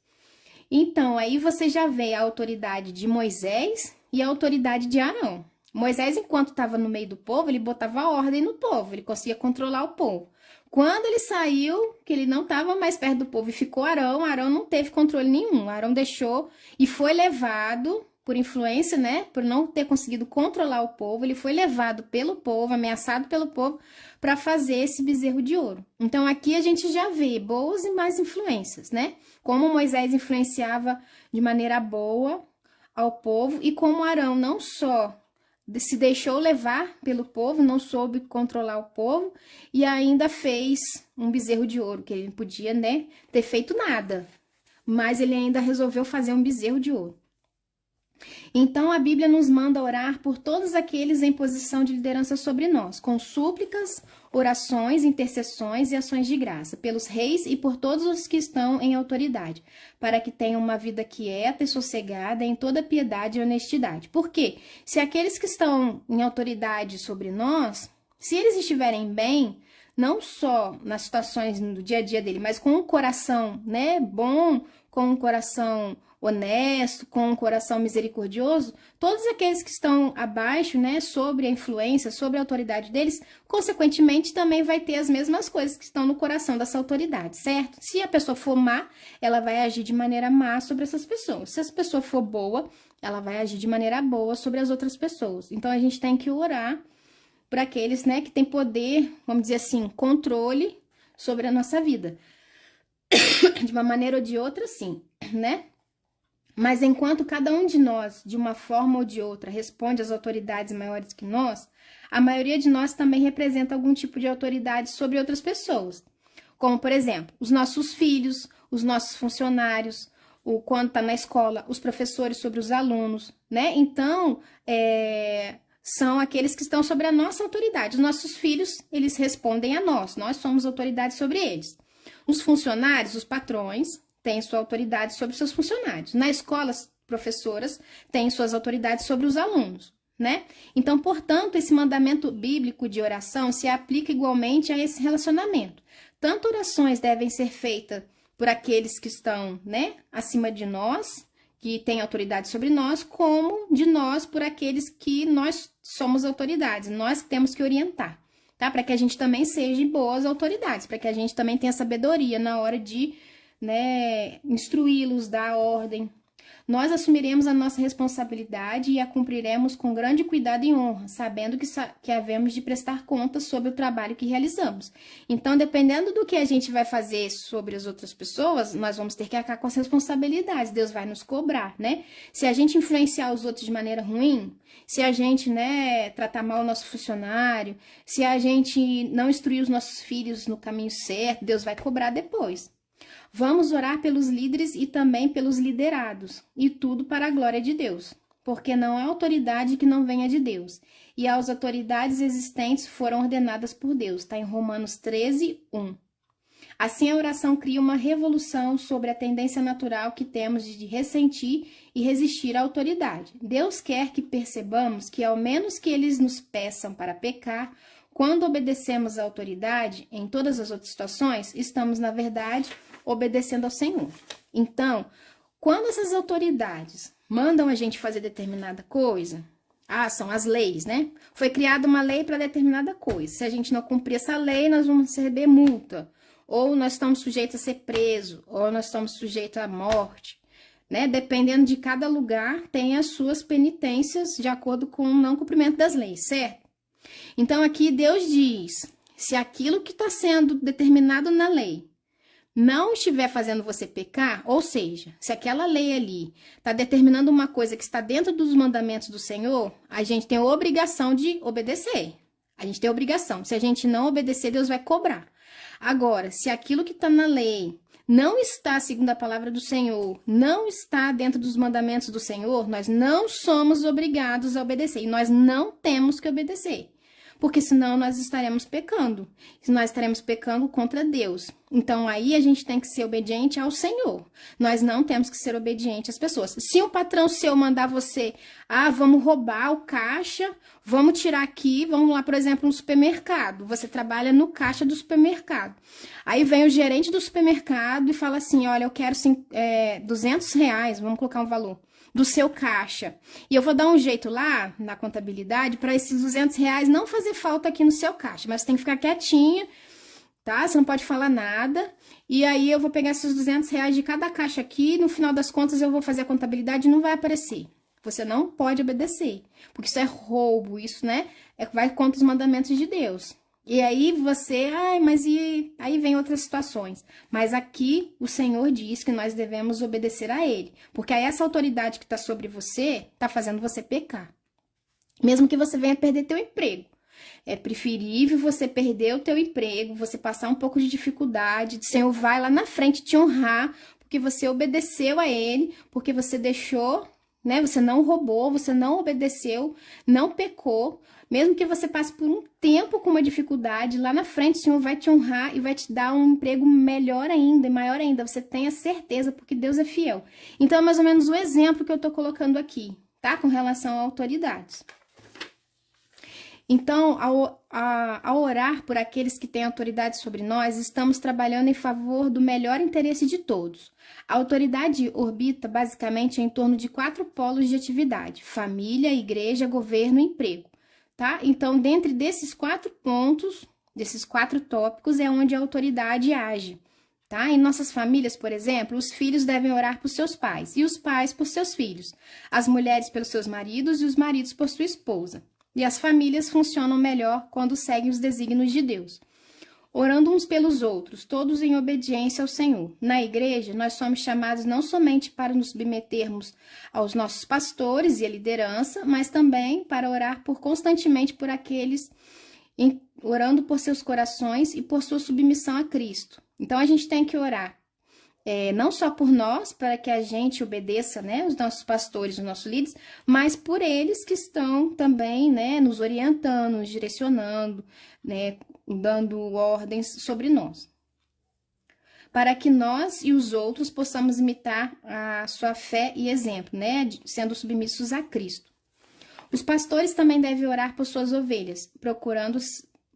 Então, aí você já vê a autoridade de Moisés e a autoridade de Arão. Moisés, enquanto estava no meio do povo, ele botava ordem no povo, ele conseguia controlar o povo. Quando ele saiu, que ele não estava mais perto do povo e ficou Arão, Arão não teve controle nenhum. Arão deixou e foi levado por influência, né? Por não ter conseguido controlar o povo, ele foi levado pelo povo, ameaçado pelo povo, para fazer esse bezerro de ouro. Então aqui a gente já vê boas e más influências, né? Como Moisés influenciava de maneira boa ao povo e como Arão não só se deixou levar pelo povo, não soube controlar o povo e ainda fez um bezerro de ouro, que ele não podia, né, ter feito nada, mas ele ainda resolveu fazer um bezerro de ouro. Então, a Bíblia nos manda orar por todos aqueles em posição de liderança sobre nós, com súplicas, orações, intercessões e ações de graça, pelos reis e por todos os que estão em autoridade, para que tenham uma vida quieta e sossegada em toda piedade e honestidade. Por quê? Se aqueles que estão em autoridade sobre nós, se eles estiverem bem, não só nas situações do dia a dia dele, mas com um coração, né, bom, com um coração honesto, com um coração misericordioso, todos aqueles que estão abaixo, né, sobre a influência, sobre a autoridade deles, consequentemente também vai ter as mesmas coisas que estão no coração dessa autoridade, certo? Se a pessoa for má, ela vai agir de maneira má sobre essas pessoas. Se essa pessoa for boa, ela vai agir de maneira boa sobre as outras pessoas. Então a gente tem que orar por aqueles, né, que têm poder, vamos dizer assim, controle sobre a nossa vida. De uma maneira ou de outra, sim, né? Mas enquanto cada um de nós, de uma forma ou de outra, responde às autoridades maiores que nós, a maioria de nós também representa algum tipo de autoridade sobre outras pessoas. Como, por exemplo, os nossos filhos, os nossos funcionários, quando está na escola, os professores sobre os alunos, né? Então, são aqueles que estão sobre a nossa autoridade. Os nossos filhos, eles respondem a nós somos autoridade sobre eles. Os funcionários, os patrões, têm sua autoridade sobre seus funcionários. Na escola, as professoras têm suas autoridades sobre os alunos, né? Então, portanto, esse mandamento bíblico de oração se aplica igualmente a esse relacionamento. Tanto orações devem ser feitas por aqueles que estão, né, acima de nós, que têm autoridade sobre nós, como de nós por aqueles que nós somos autoridades, nós temos que orientar, tá? Para que a gente também seja boas autoridades, para que a gente também tenha sabedoria na hora de, né, instruí-los, dar ordem. Nós assumiremos a nossa responsabilidade e a cumpriremos com grande cuidado e honra, sabendo que havemos de prestar contas sobre o trabalho que realizamos. Então, dependendo do que a gente vai fazer sobre as outras pessoas, nós vamos ter que arcar com as responsabilidades. Deus vai nos cobrar, né? Se a gente influenciar os outros de maneira ruim, se a gente, né, tratar mal o nosso funcionário, se a gente não instruir os nossos filhos no caminho certo, Deus vai cobrar depois. Vamos orar pelos líderes e também pelos liderados, e tudo para a glória de Deus, porque não há autoridade que não venha de Deus, e as autoridades existentes foram ordenadas por Deus, está em Romanos 13, 1. Assim, a oração cria uma revolução sobre a tendência natural que temos de ressentir e resistir à autoridade. Deus quer que percebamos que, ao menos que eles nos peçam para pecar, quando obedecemos à autoridade, em todas as outras situações, estamos, na verdade, obedecendo ao Senhor. Então, quando essas autoridades mandam a gente fazer determinada coisa, são as leis, né? Foi criada uma lei para determinada coisa. Se a gente não cumprir essa lei, nós vamos receber multa. Ou nós estamos sujeitos a ser presos, ou nós estamos sujeitos à morte, né? Dependendo de cada lugar, tem as suas penitências de acordo com o não cumprimento das leis, certo? Então, aqui Deus diz, se aquilo que está sendo determinado na lei não estiver fazendo você pecar, ou seja, se aquela lei ali está determinando uma coisa que está dentro dos mandamentos do Senhor, a gente tem a obrigação de obedecer. A gente tem a obrigação. Se a gente não obedecer, Deus vai cobrar. Agora, se aquilo que está na lei não está segundo a palavra do Senhor, não está dentro dos mandamentos do Senhor, nós não somos obrigados a obedecer. E nós não temos que obedecer. Porque senão nós estaremos pecando. Nós estaremos pecando contra Deus. Então, aí a gente tem que ser obediente ao Senhor. Nós não temos que ser obedientes às pessoas. Se um patrão seu mandar você, vamos roubar o caixa, vamos tirar aqui, vamos lá, por exemplo, no supermercado. Você trabalha no caixa do supermercado. Aí vem o gerente do supermercado e fala assim, olha, eu quero R$200, vamos colocar um valor, do seu caixa. E eu vou dar um jeito lá na contabilidade para esses R$200 não fazer falta aqui no seu caixa, mas tem que ficar quietinha, tá? Você não pode falar nada. E aí eu vou pegar esses R$200 de cada caixa aqui, no final das contas eu vou fazer a contabilidade e não vai aparecer. Você não pode obedecer, porque isso é roubo, isso, né, vai contra os mandamentos de Deus. E aí você, aí vem outras situações. Mas aqui o Senhor diz que nós devemos obedecer a Ele. Porque aí essa autoridade que está sobre você está fazendo você pecar. Mesmo que você venha perder teu emprego. É preferível você perder o teu emprego, você passar um pouco de dificuldade. O Senhor vai lá na frente te honrar, porque você obedeceu a Ele, porque você deixou, né? Você não roubou, você não obedeceu, não pecou. Mesmo que você passe por um tempo com uma dificuldade, lá na frente o Senhor vai te honrar e vai te dar um emprego melhor ainda e maior ainda. Você tenha certeza, porque Deus é fiel. Então, é mais ou menos o exemplo que eu estou colocando aqui, tá? Com relação a autoridades. Então, ao orar por aqueles que têm autoridade sobre nós, estamos trabalhando em favor do melhor interesse de todos. A autoridade orbita basicamente em torno de 4 polos de atividade: família, igreja, governo e emprego. Tá? Então, dentre desses 4 pontos, desses 4 tópicos, é onde a autoridade age. Tá? Em nossas famílias, por exemplo, os filhos devem orar por seus pais, e os pais por seus filhos, as mulheres pelos seus maridos e os maridos por sua esposa. E as famílias funcionam melhor quando seguem os desígnios de Deus, orando uns pelos outros, todos em obediência ao Senhor. Na igreja, nós somos chamados não somente para nos submetermos aos nossos pastores e à liderança, mas também para orar constantemente por aqueles, orando por seus corações e por sua submissão a Cristo. Então, a gente tem que orar não só por nós, para que a gente obedeça, né, os nossos pastores, os nossos líderes, mas por eles que estão também, né, nos orientando, nos direcionando, né, dando ordens sobre nós. Para que nós e os outros possamos imitar a sua fé e exemplo, né, sendo submissos a Cristo. Os pastores também devem orar por suas ovelhas,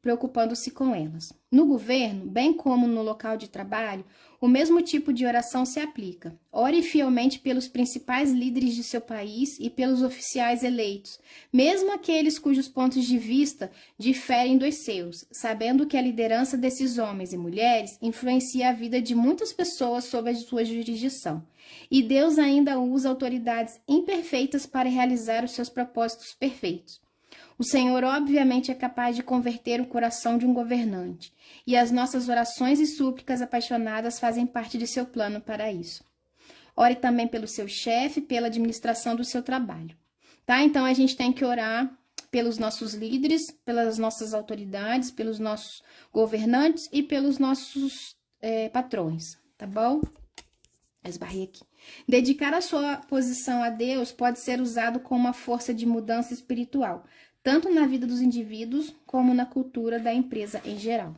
preocupando-se com elas. No governo, bem como no local de trabalho, o mesmo tipo de oração se aplica. Ore fielmente pelos principais líderes de seu país e pelos oficiais eleitos, mesmo aqueles cujos pontos de vista diferem dos seus, sabendo que a liderança desses homens e mulheres influencia a vida de muitas pessoas sob a sua jurisdição. E Deus ainda usa autoridades imperfeitas para realizar os seus propósitos perfeitos. O Senhor, obviamente, é capaz de converter o coração de um governante, e as nossas orações e súplicas apaixonadas fazem parte de seu plano para isso. Ore também pelo seu chefe, pela administração do seu trabalho. Tá? Então, a gente tem que orar pelos nossos líderes, pelas nossas autoridades, pelos nossos governantes e pelos nossos patrões, tá bom? Esbarrei aqui. Dedicar a sua posição a Deus pode ser usado como uma força de mudança espiritual, tanto na vida dos indivíduos como na cultura da empresa em geral.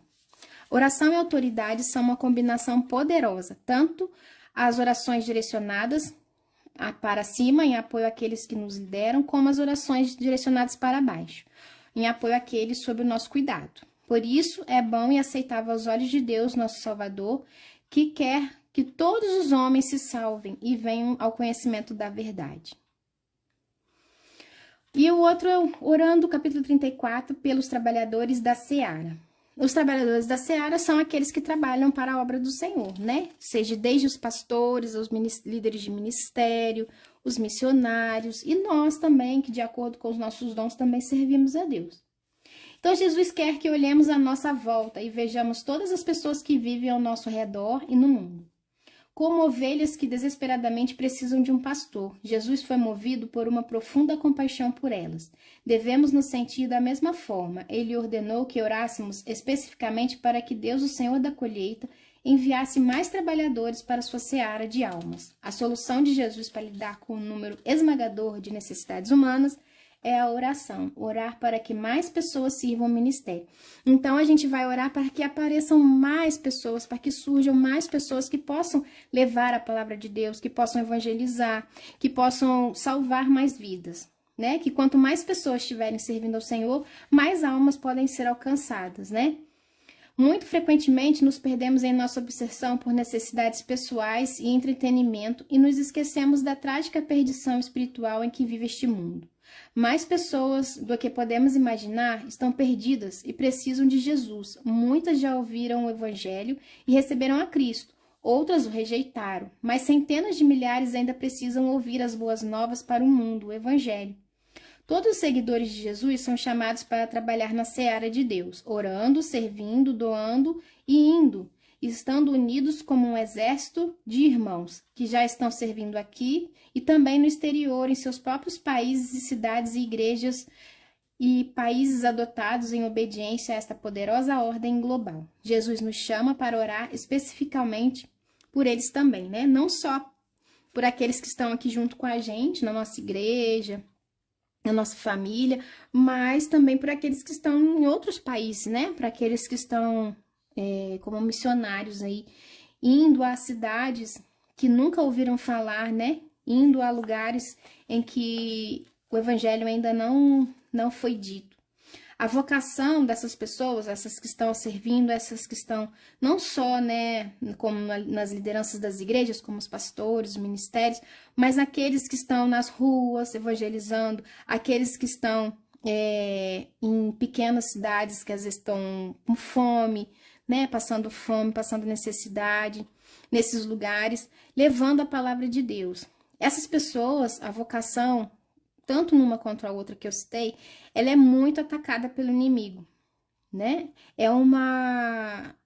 Oração e autoridade são uma combinação poderosa, tanto as orações direcionadas para cima, em apoio àqueles que nos lideram, como as orações direcionadas para baixo, em apoio àqueles sob o nosso cuidado. Por isso, é bom e aceitável aos olhos de Deus, nosso Salvador, que quer que todos os homens se salvem e venham ao conhecimento da verdade. E o outro é orando, capítulo 34, pelos trabalhadores da seara. Os trabalhadores da seara são aqueles que trabalham para a obra do Senhor, né? Seja desde os pastores, os líderes de ministério, os missionários e nós também, que de acordo com os nossos dons também servimos a Deus. Então, Jesus quer que olhemos à nossa volta e vejamos todas as pessoas que vivem ao nosso redor e no mundo. Como ovelhas que desesperadamente precisam de um pastor, Jesus foi movido por uma profunda compaixão por elas. Devemos nos sentir da mesma forma. Ele ordenou que orássemos especificamente para que Deus, o Senhor da colheita, enviasse mais trabalhadores para sua seara de almas. A solução de Jesus para lidar com o número esmagador de necessidades humanas é a oração, orar para que mais pessoas sirvam o ministério. Então, a gente vai orar para que apareçam mais pessoas, para que surjam mais pessoas que possam levar a palavra de Deus, que possam evangelizar, que possam salvar mais vidas, né? Que quanto mais pessoas estiverem servindo ao Senhor, mais almas podem ser alcançadas, né? Muito frequentemente nos perdemos em nossa obsessão por necessidades pessoais e entretenimento e nos esquecemos da trágica perdição espiritual em que vive este mundo. Mais pessoas do que podemos imaginar estão perdidas e precisam de Jesus. Muitas já ouviram o Evangelho e receberam a Cristo. Outras o rejeitaram, mas centenas de milhares ainda precisam ouvir as boas novas para o mundo, o Evangelho. Todos os seguidores de Jesus são chamados para trabalhar na seara de Deus, orando, servindo, doando e indo, estando unidos como um exército de irmãos, que já estão servindo aqui e também no exterior, em seus próprios países e cidades e igrejas e países adotados em obediência a esta poderosa ordem global. Jesus nos chama para orar especificamente por eles também, né? Não só por aqueles que estão aqui junto com a gente, na nossa igreja, na nossa família, mas também por aqueles que estão em outros países, né? Para aqueles que estão como missionários aí, indo a cidades que nunca ouviram falar, né? Indo a lugares em que o evangelho ainda não foi dito. A vocação dessas pessoas, essas que estão servindo, essas que estão não só, né, como nas lideranças das igrejas, como os pastores, os ministérios, mas aqueles que estão nas ruas evangelizando, aqueles que estão em pequenas cidades que às vezes estão com fome, né, passando fome, passando necessidade, nesses lugares, levando a palavra de Deus. Essas pessoas, a vocação, tanto numa quanto a outra que eu citei, ela é muito atacada pelo inimigo, né? É uma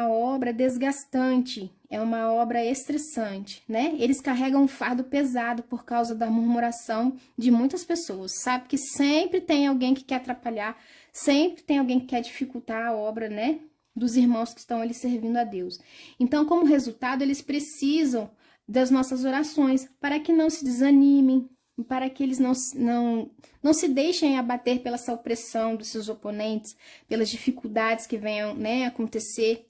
obra desgastante, é uma obra estressante, né? Eles carregam um fardo pesado por causa da murmuração de muitas pessoas. Sabe que sempre tem alguém que quer atrapalhar, sempre tem alguém que quer dificultar a obra, né? Dos irmãos que estão ali servindo a Deus. Então, como resultado, eles precisam das nossas orações para que não se desanimem, para que eles não se deixem abater pela essa opressão dos seus oponentes, pelas dificuldades que venham, né, acontecer,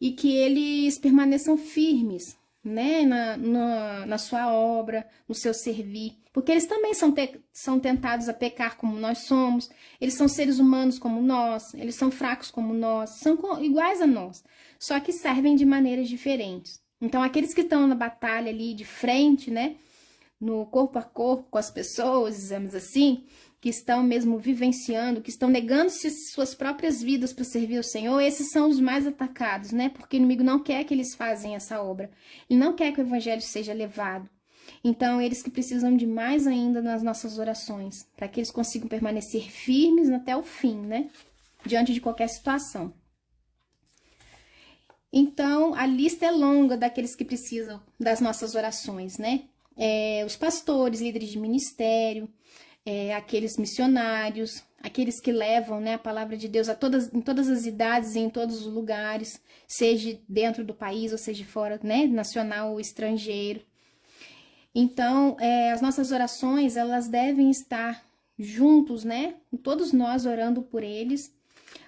e que eles permaneçam firmes, né, na sua obra, no seu servir, porque eles também são tentados a pecar como nós somos, eles são seres humanos como nós, eles são fracos como nós, são iguais a nós, só que servem de maneiras diferentes. Então, aqueles que estão na batalha ali de frente, né, no corpo a corpo com as pessoas, dizemos assim, que estão mesmo vivenciando, que estão negando-se suas próprias vidas para servir ao Senhor, esses são os mais atacados, né? Porque o inimigo não quer que eles façam essa obra. Ele não quer que o evangelho seja levado. Então, eles que precisam de mais ainda nas nossas orações, para que eles consigam permanecer firmes até o fim, né? Diante de qualquer situação. Então, a lista é longa daqueles que precisam das nossas orações, né? Os pastores, líderes de ministério, aqueles missionários, aqueles que levam, né, a palavra de Deus em todas as idades e em todos os lugares, seja dentro do país ou seja fora, né, nacional ou estrangeiro. Então, as nossas orações, elas devem estar juntos, né, todos nós orando por eles,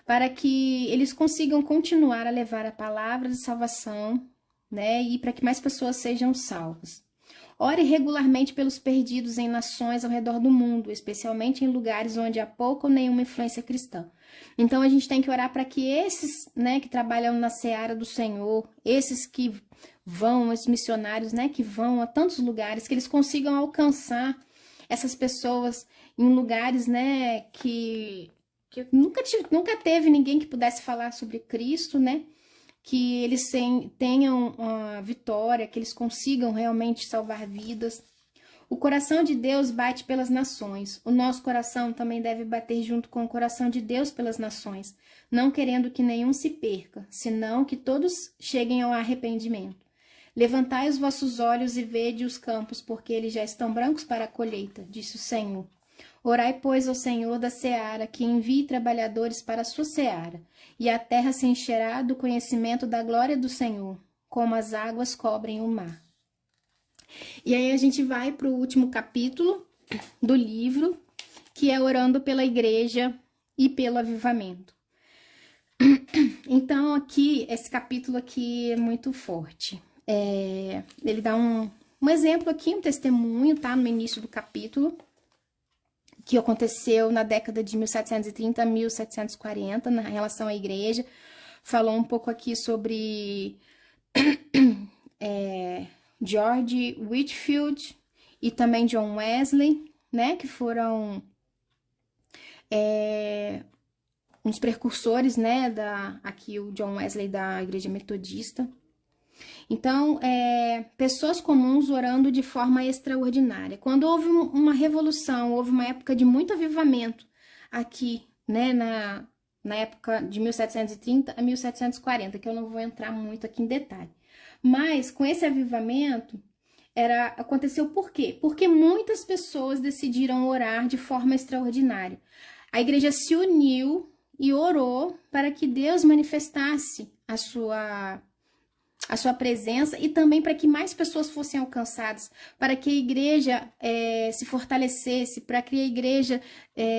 para que eles consigam continuar a levar a palavra de salvação, né, e para que mais pessoas sejam salvas. Ore regularmente pelos perdidos em nações ao redor do mundo, especialmente em lugares onde há pouca ou nenhuma influência cristã. Então a gente tem que orar para que esses, né, que trabalham na seara do Senhor, esses que vão, esses missionários, né, que vão a tantos lugares, que eles consigam alcançar essas pessoas em lugares, né, que nunca teve ninguém que pudesse falar sobre Cristo, né? Que eles tenham uma vitória, que eles consigam realmente salvar vidas. O coração de Deus bate pelas nações. O nosso coração também deve bater junto com o coração de Deus pelas nações, não querendo que nenhum se perca, senão que todos cheguem ao arrependimento. Levantai os vossos olhos e vede os campos, porque eles já estão brancos para a colheita, disse o Senhor. Orai, pois, ao Senhor da seara, que envie trabalhadores para a sua seara, e a terra se encherá do conhecimento da glória do Senhor, como as águas cobrem o mar. E aí a gente vai para o último capítulo do livro, que é orando pela igreja e pelo avivamento. Então, aqui, esse capítulo aqui é muito forte. Ele dá um exemplo aqui, um testemunho, tá? No início do capítulo, que aconteceu na década de 1730 a 1740, na relação à igreja. Falou um pouco aqui sobre George Whitefield e também John Wesley, né, que foram uns precursores, né, aqui o John Wesley da Igreja Metodista. Então, pessoas comuns orando de forma extraordinária. Quando houve uma revolução, houve uma época de muito avivamento aqui, né, na época de 1730 a 1740, que eu não vou entrar muito aqui em detalhe. Mas, com esse avivamento, aconteceu por quê? Porque muitas pessoas decidiram orar de forma extraordinária. A igreja se uniu e orou para que Deus manifestasse a sua presença e também para que mais pessoas fossem alcançadas, para que a igreja se fortalecesse, para que a igreja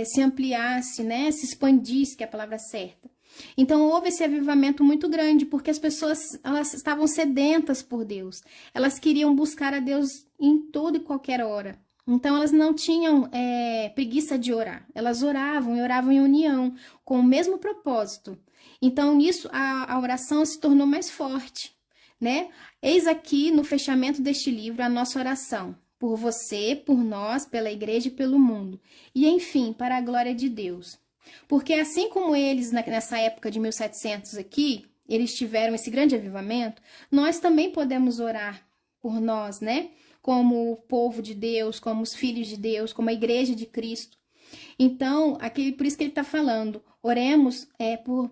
se ampliasse, né, se expandisse, que é a palavra certa. Então houve esse avivamento muito grande, porque as pessoas elas estavam sedentas por Deus, elas queriam buscar a Deus em toda e qualquer hora. Então elas não tinham preguiça de orar, elas oravam e oravam em união, com o mesmo propósito. Então nisso a oração se tornou mais forte, né? Eis aqui no fechamento deste livro a nossa oração, por você, por nós, pela igreja e pelo mundo, e enfim, para a glória de Deus. Porque assim como eles, nessa época de 1700 aqui, eles tiveram esse grande avivamento, nós também podemos orar por nós, né? Como o povo de Deus, como os filhos de Deus, como a igreja de Cristo. Então, por isso que ele está falando, oremos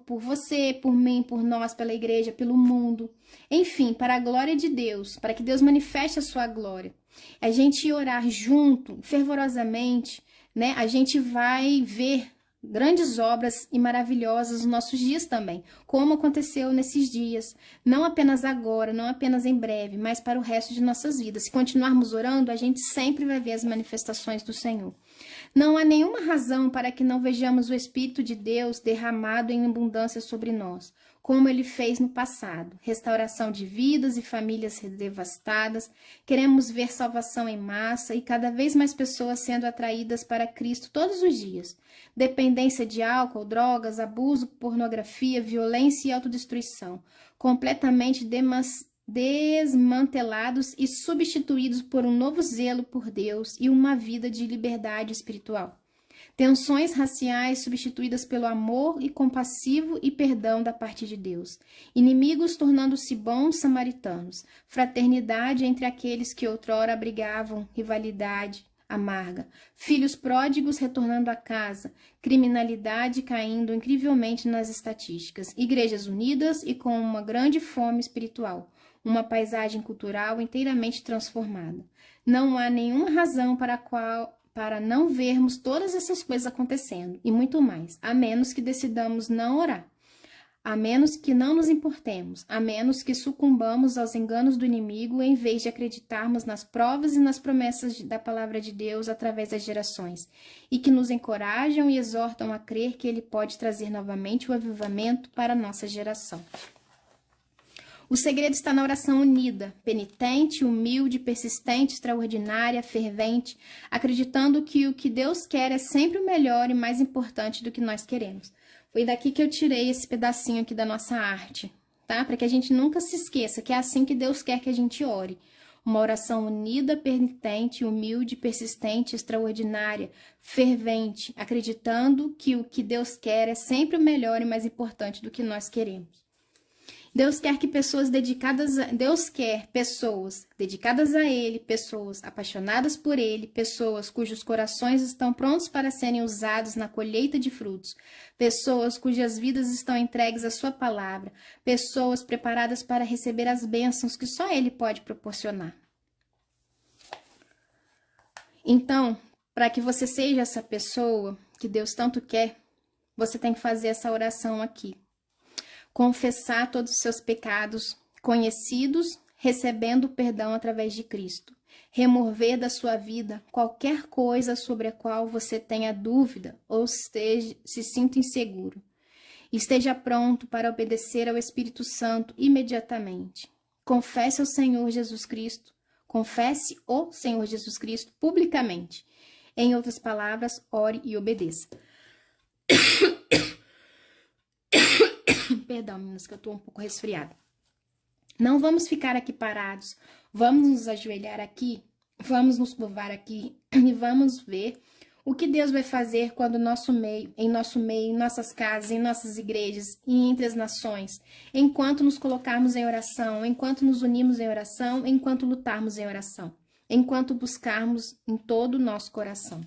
por você, por mim, por nós, pela igreja, pelo mundo. Enfim, para a glória de Deus, para que Deus manifeste a sua glória. A gente orar junto, fervorosamente, né? A gente vai ver grandes obras e maravilhosas nos nossos dias também, como aconteceu nesses dias, não apenas agora, não apenas em breve, mas para o resto de nossas vidas. Se continuarmos orando, a gente sempre vai ver as manifestações do Senhor. Não há nenhuma razão para que não vejamos o Espírito de Deus derramado em abundância sobre nós, como ele fez no passado. Restauração de vidas e famílias devastadas. Queremos ver salvação em massa e cada vez mais pessoas sendo atraídas para Cristo todos os dias. Dependência de álcool, drogas, abuso, pornografia, violência e autodestruição. Completamente desmantelados e substituídos por um novo zelo por Deus e uma vida de liberdade espiritual. Tensões raciais substituídas pelo amor e compassivo e perdão da parte de Deus. Inimigos tornando-se bons samaritanos. Fraternidade entre aqueles que outrora abrigavam rivalidade amarga. Filhos pródigos retornando à casa. Criminalidade caindo incrivelmente nas estatísticas. Igrejas unidas e com uma grande fome espiritual. Uma paisagem cultural inteiramente transformada. Não há nenhuma razão para não vermos todas essas coisas acontecendo, e muito mais, a menos que decidamos não orar, a menos que não nos importemos, a menos que sucumbamos aos enganos do inimigo em vez de acreditarmos nas provas e nas promessas da palavra de Deus através das gerações, e que nos encorajam e exortam a crer que Ele pode trazer novamente o avivamento para a nossa geração. O segredo está na oração unida, penitente, humilde, persistente, extraordinária, fervente, acreditando que o que Deus quer é sempre o melhor e mais importante do que nós queremos. Foi daqui que eu tirei esse pedacinho aqui da nossa arte, tá? Para que a gente nunca se esqueça que é assim que Deus quer que a gente ore. Uma oração unida, penitente, humilde, persistente, extraordinária, fervente, acreditando que o que Deus quer é sempre o melhor e mais importante do que nós queremos. Deus quer pessoas dedicadas a Ele, pessoas apaixonadas por Ele, pessoas cujos corações estão prontos para serem usados na colheita de frutos, pessoas cujas vidas estão entregues à Sua palavra, pessoas preparadas para receber as bênçãos que só Ele pode proporcionar. Então, para que você seja essa pessoa que Deus tanto quer, você tem que fazer essa oração aqui. Confessar todos os seus pecados conhecidos, recebendo o perdão através de Cristo. Remover da sua vida qualquer coisa sobre a qual você tenha dúvida ou se sinta inseguro. Esteja pronto para obedecer ao Espírito Santo imediatamente. Confesse o Senhor Jesus Cristo publicamente. Em outras palavras, ore e obedeça. Perdão, meninas, que eu tô um pouco resfriada. Não vamos ficar aqui parados. Vamos nos ajoelhar aqui, vamos nos curvar aqui e vamos ver o que Deus vai fazer quando em nosso meio, em nossas casas, em nossas igrejas e entre as nações, enquanto nos colocarmos em oração, enquanto nos unimos em oração, enquanto lutarmos em oração, enquanto buscarmos em todo o nosso coração.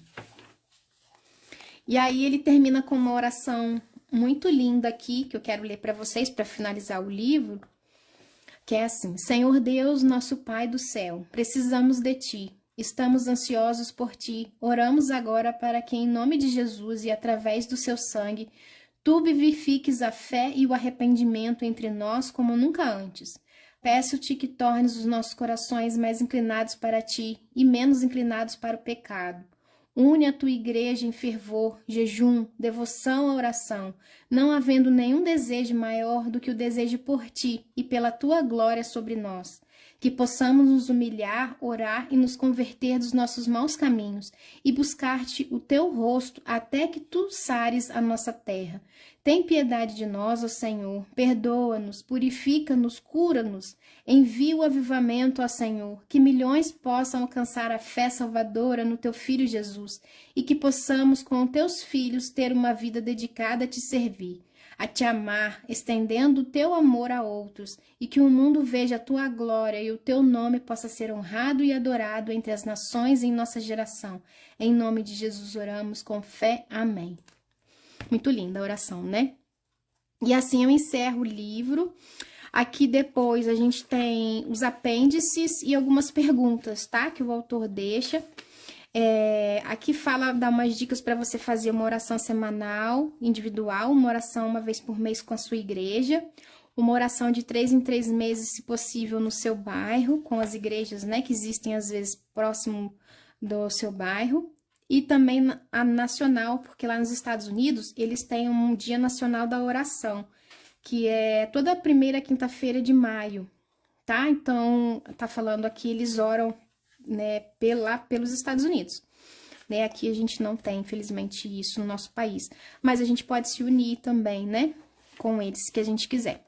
E aí ele termina com uma oração muito linda aqui, que eu quero ler para vocês para finalizar o livro, que é assim: Senhor Deus, nosso Pai do céu, precisamos de Ti, estamos ansiosos por Ti, oramos agora para que em nome de Jesus e através do Seu sangue, Tu vivifiques a fé e o arrependimento entre nós como nunca antes. Peço-te que tornes os nossos corações mais inclinados para Ti e menos inclinados para o pecado. Une a tua igreja em fervor, jejum, devoção à oração, não havendo nenhum desejo maior do que o desejo por ti e pela tua glória sobre nós. Que possamos nos humilhar, orar e nos converter dos nossos maus caminhos e buscar-te o teu rosto até que tu sares a nossa terra. Tem piedade de nós, ó Senhor, perdoa-nos, purifica-nos, cura-nos. Envia o avivamento, ó Senhor, que milhões possam alcançar a fé salvadora no teu Filho Jesus e que possamos, com teus filhos, ter uma vida dedicada a te servir, a te amar, estendendo o teu amor a outros, e que o mundo veja a tua glória e o teu nome possa ser honrado e adorado entre as nações em nossa geração. Em nome de Jesus oramos com fé. Amém. Muito linda a oração, né? E assim eu encerro o livro. Aqui depois a gente tem os apêndices e algumas perguntas, tá? Que o autor deixa. Aqui dá umas dicas para você fazer uma oração semanal, individual, uma oração uma vez por mês com a sua igreja, uma oração de 3 em 3 meses, se possível, no seu bairro, com as igrejas, né, que existem às vezes próximo do seu bairro, e também a nacional, porque lá nos Estados Unidos eles têm um Dia Nacional da Oração, que é toda a primeira quinta-feira de maio, tá? Então, tá falando aqui, eles oram, né, pelos Estados Unidos, né? Aqui a gente não tem, infelizmente, isso no nosso país, mas a gente pode se unir também, né, com eles, se a gente quiser.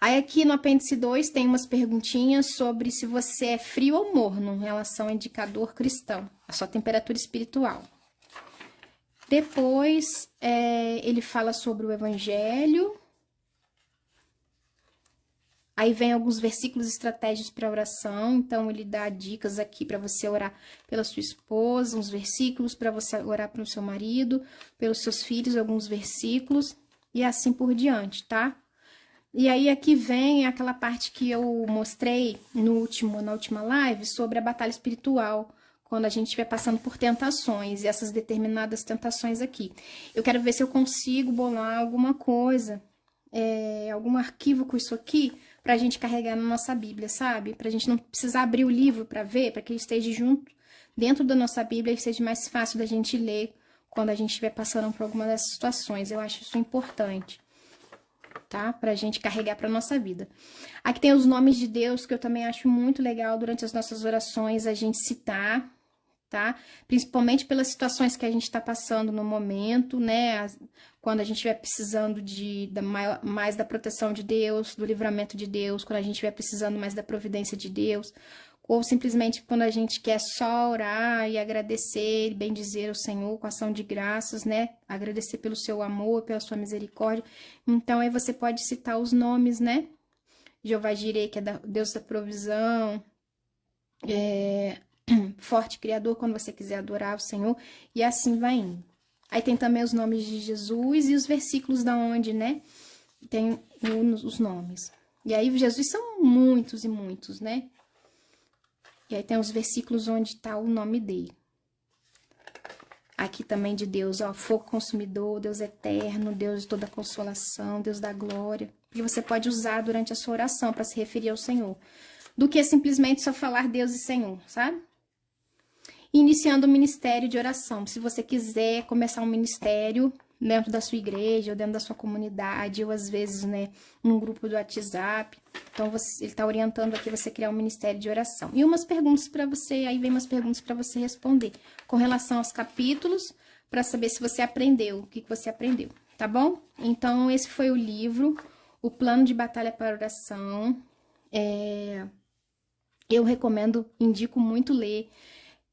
Aí aqui no apêndice 2 tem umas perguntinhas sobre se você é frio ou morno em relação ao indicador cristão, a sua temperatura espiritual. Depois, ele fala sobre o evangelho. Aí vem alguns versículos estratégios para oração, então ele dá dicas aqui para você orar pela sua esposa, uns versículos para você orar pelo seu marido, pelos seus filhos, alguns versículos, e assim por diante, tá? E aí aqui vem aquela parte que eu mostrei na última live sobre a batalha espiritual, quando a gente estiver passando por tentações, e essas determinadas tentações aqui. Eu quero ver se eu consigo bolar alguma coisa, algum arquivo com isso aqui, pra gente carregar na nossa Bíblia, sabe? Pra gente não precisar abrir o livro pra ver, pra que ele esteja junto dentro da nossa Bíblia e seja mais fácil da gente ler quando a gente estiver passando por alguma dessas situações. Eu acho isso importante. tá? Pra gente carregar pra nossa vida. Aqui tem os nomes de Deus, que eu também acho muito legal durante as nossas orações a gente citar, tá? Principalmente pelas situações que a gente tá passando no momento, né? Quando a gente estiver precisando mais da proteção de Deus, do livramento de Deus, quando a gente estiver precisando mais da providência de Deus, ou simplesmente quando a gente quer só orar e agradecer, bendizer o Senhor com ação de graças, né? Agradecer pelo seu amor, pela sua misericórdia. Então, aí você pode citar os nomes, né? Jeová Jireh, que é Deus da provisão, forte Criador, quando você quiser adorar o Senhor, e assim vai indo. Aí tem também os nomes de Jesus e os versículos da onde, né? Tem os nomes. E aí, Jesus são muitos e muitos, né? E aí tem os versículos onde está o nome dele. Aqui também de Deus, ó, fogo consumidor, Deus eterno, Deus de toda consolação, Deus da glória. Que você pode usar durante a sua oração para se referir ao Senhor. Do que simplesmente só falar Deus e Senhor, sabe? Iniciando o ministério de oração. Se você quiser começar um ministério dentro da sua igreja, ou dentro da sua comunidade, ou às vezes, né, num grupo do WhatsApp. Então, ele está orientando aqui você criar um ministério de oração. E umas perguntas para você, aí vem umas perguntas para você responder, com relação aos capítulos, para saber se você aprendeu, o que você aprendeu, tá bom? Então, esse foi o livro, O Plano de Batalha para Oração. Eu recomendo, indico muito ler.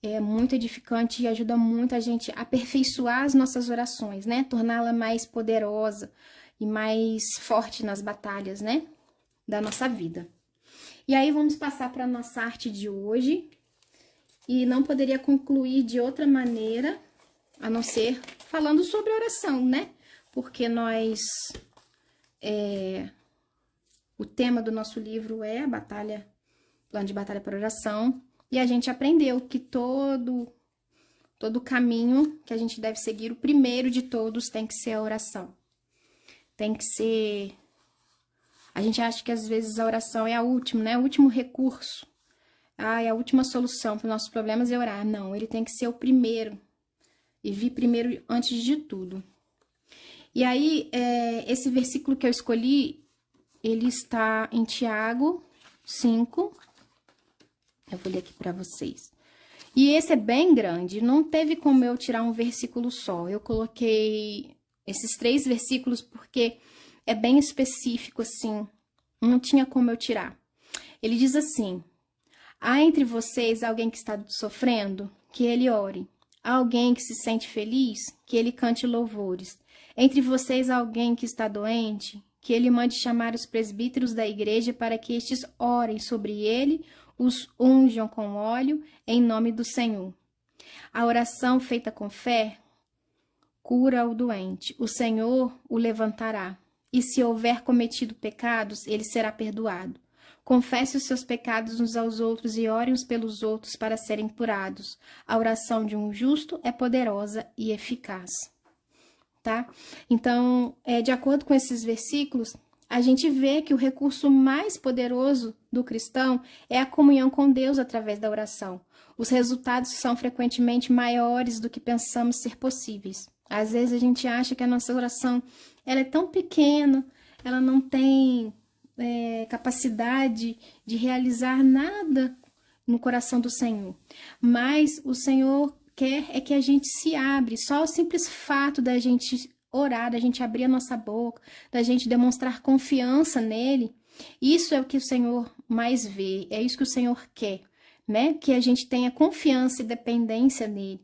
É muito edificante e ajuda muito a gente a aperfeiçoar as nossas orações, né? Torná-la mais poderosa e mais forte nas batalhas, né? Da nossa vida. E aí, vamos passar para a nossa arte de hoje. E não poderia concluir de outra maneira, a não ser falando sobre oração, né? Porque o tema do nosso livro é a batalha, plano de batalha para oração. E a gente aprendeu que todo caminho que a gente deve seguir, o primeiro de todos tem que ser a oração. Tem que ser... A gente acha que às vezes a oração é a última, né? O último recurso. É a última solução para os nossos problemas é orar. Não, ele tem que ser o primeiro. E vir primeiro antes de tudo. E aí, esse versículo que eu escolhi, ele está em Tiago 5. Eu vou ler aqui para vocês. E esse é bem grande, não teve como eu tirar um versículo só. Eu coloquei esses 3 versículos porque é bem específico, assim. Não tinha como eu tirar. Ele diz assim: há entre vocês alguém que está sofrendo? Que ele ore. Há alguém que se sente feliz? Que ele cante louvores. Entre vocês há alguém que está doente? Que ele mande chamar os presbíteros da igreja para que estes orem sobre ele, os unjam com óleo em nome do Senhor. A oração feita com fé cura o doente. O Senhor o levantará. E se houver cometido pecados, ele será perdoado. Confesse os seus pecados uns aos outros e orem uns pelos outros para serem curados. A oração de um justo é poderosa e eficaz. Tá? Então, de acordo com esses versículos, a gente vê que o recurso mais poderoso do cristão é a comunhão com Deus através da oração. Os resultados são frequentemente maiores do que pensamos ser possíveis. Às vezes a gente acha que a nossa oração ela é tão pequena, ela não tem capacidade de realizar nada no coração do Senhor. Mas o Senhor quer é que a gente se abre. Só o simples fato da gente orar, da gente abrir a nossa boca, da gente demonstrar confiança nele, isso é o que o Senhor mais vê, é isso que o Senhor quer, né? Que a gente tenha confiança e dependência nele.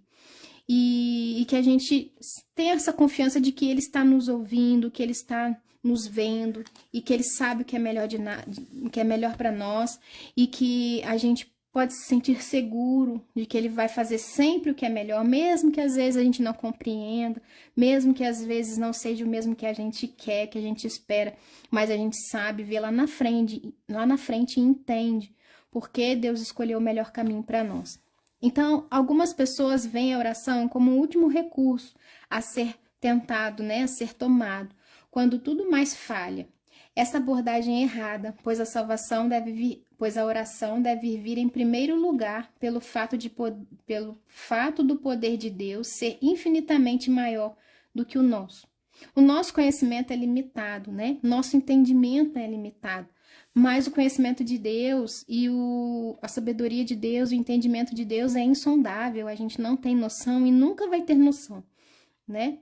E que a gente tenha essa confiança de que ele está nos ouvindo, que ele está nos vendo e que ele sabe o que é melhor que é melhor para nós e que a gente pode se sentir seguro de que ele vai fazer sempre o que é melhor, mesmo que às vezes a gente não compreenda, mesmo que às vezes não seja o mesmo que a gente quer, que a gente espera, mas a gente sabe ver lá na frente e entende porque Deus escolheu o melhor caminho para nós. Então, algumas pessoas veem a oração como o último recurso a ser tentado, né, a ser tomado, quando tudo mais falha. Essa abordagem é errada, pois a oração deve vir em primeiro lugar pelo fato do poder de Deus ser infinitamente maior do que o nosso. O nosso conhecimento é limitado, né? Nosso entendimento é limitado. Mas o conhecimento de Deus e a sabedoria de Deus, o entendimento de Deus é insondável. A gente não tem noção e nunca vai ter noção, né?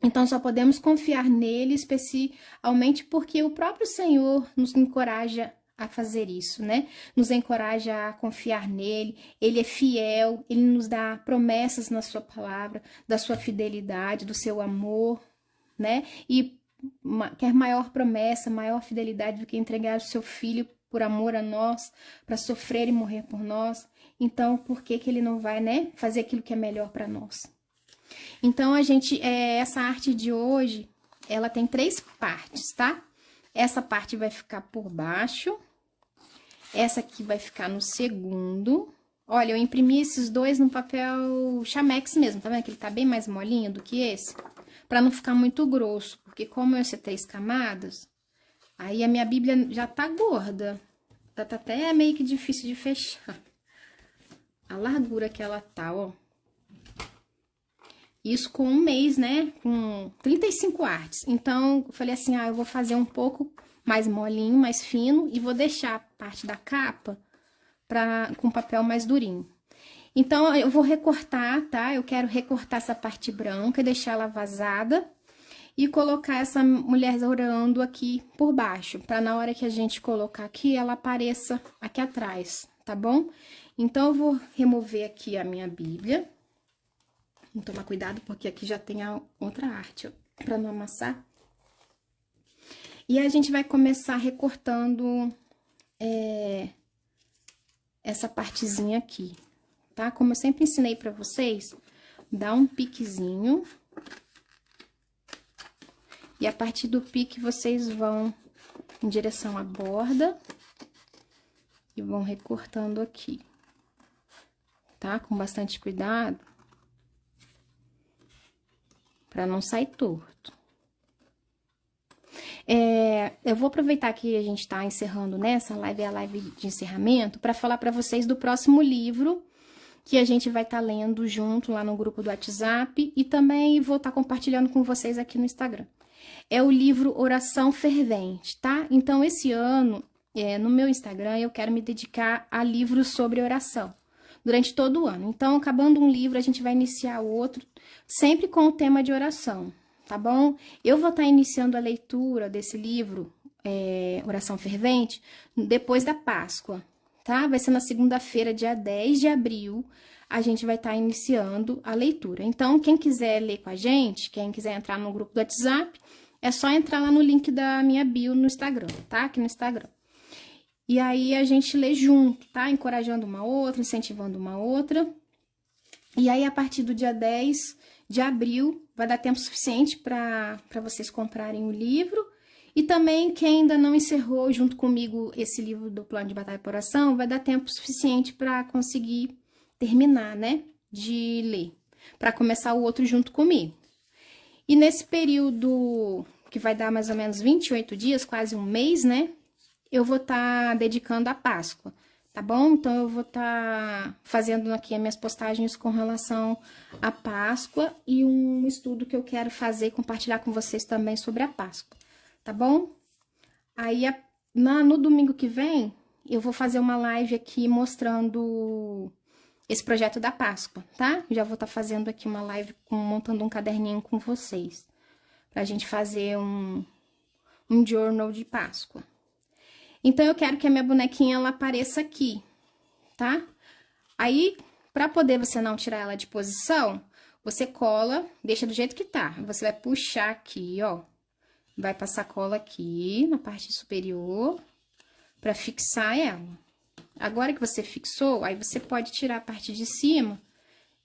Então, só podemos confiar nele, especialmente porque o próprio Senhor nos encoraja a fazer isso, né? Nos encoraja a confiar nele. Ele é fiel, ele nos dá promessas na sua palavra, da sua fidelidade, do seu amor, né? E quer maior promessa, maior fidelidade do que entregar o seu filho por amor a nós, para sofrer e morrer por nós. Então, por que ele não vai, né, fazer aquilo que é melhor para nós? Então, essa arte de hoje, ela tem 3 partes, tá? Essa parte vai ficar por baixo, essa aqui vai ficar no segundo. Olha, eu imprimi esses dois no papel Chamex mesmo, tá vendo que ele tá bem mais molinho do que esse? Pra não ficar muito grosso, porque como esse é 3 camadas, aí a minha Bíblia já tá gorda. Tá até meio que difícil de fechar. A largura que ela tá, ó. Isso com um mês, né? Com 35 artes. Então, eu falei assim, eu vou fazer um pouco mais molinho, mais fino, e vou deixar a parte da capa com papel mais durinho. Então, eu vou recortar, tá? Eu quero recortar essa parte branca e deixar ela vazada. E colocar essa mulher orando aqui por baixo, para na hora que a gente colocar aqui, ela apareça aqui atrás, tá bom? Então, eu vou remover aqui a minha Bíblia. Vou tomar cuidado, porque aqui já tem a outra arte, para não amassar. E a gente vai começar recortando essa partezinha aqui, tá? Como eu sempre ensinei para vocês, dá um piquezinho. E a partir do pique, vocês vão em direção à borda e vão recortando aqui, tá? Com bastante cuidado, para não sair torto. Eu vou aproveitar que a gente tá encerrando nessa live, é a live de encerramento, para falar para vocês do próximo livro que a gente vai estar lendo junto lá no grupo do WhatsApp e também vou estar compartilhando com vocês aqui no Instagram. É o livro Oração Fervente, tá? Então, esse ano, no meu Instagram, eu quero me dedicar a livros sobre oração, durante todo o ano. Então, acabando um livro, a gente vai iniciar o outro, sempre com o tema de oração, tá bom? Eu vou estar iniciando a leitura desse livro, Oração Fervente, depois da Páscoa, tá? Vai ser na segunda-feira, dia 10 de abril, a gente vai estar iniciando a leitura. Então, quem quiser ler com a gente, quem quiser entrar no grupo do WhatsApp, é só entrar lá no link da minha bio no Instagram, tá? Aqui no Instagram. E aí, a gente lê junto, tá? Encorajando uma outra, incentivando uma outra. E aí, a partir do dia 10 de abril, vai dar tempo suficiente para vocês comprarem o livro. E também, quem ainda não encerrou junto comigo esse livro do Plano de Batalha por Oração, vai dar tempo suficiente para conseguir terminar, né? De ler. Para começar o outro junto comigo. E nesse período, que vai dar mais ou menos 28 dias, quase um mês, né? Eu vou estar dedicando à Páscoa, tá bom? Então, eu vou estar fazendo aqui as minhas postagens com relação à Páscoa e um estudo que eu quero fazer, compartilhar com vocês também sobre a Páscoa, tá bom? Aí, no domingo que vem, eu vou fazer uma live aqui mostrando esse projeto da Páscoa, tá? Já vou estar fazendo aqui uma live montando um caderninho com vocês, pra gente fazer um journal de Páscoa. Então, eu quero que a minha bonequinha, ela apareça aqui, tá? Aí, pra poder você não tirar ela de posição, você cola, deixa do jeito que tá. Você vai puxar aqui, ó. Vai passar cola aqui, na parte superior, pra fixar ela. Agora que você fixou, aí você pode tirar a parte de cima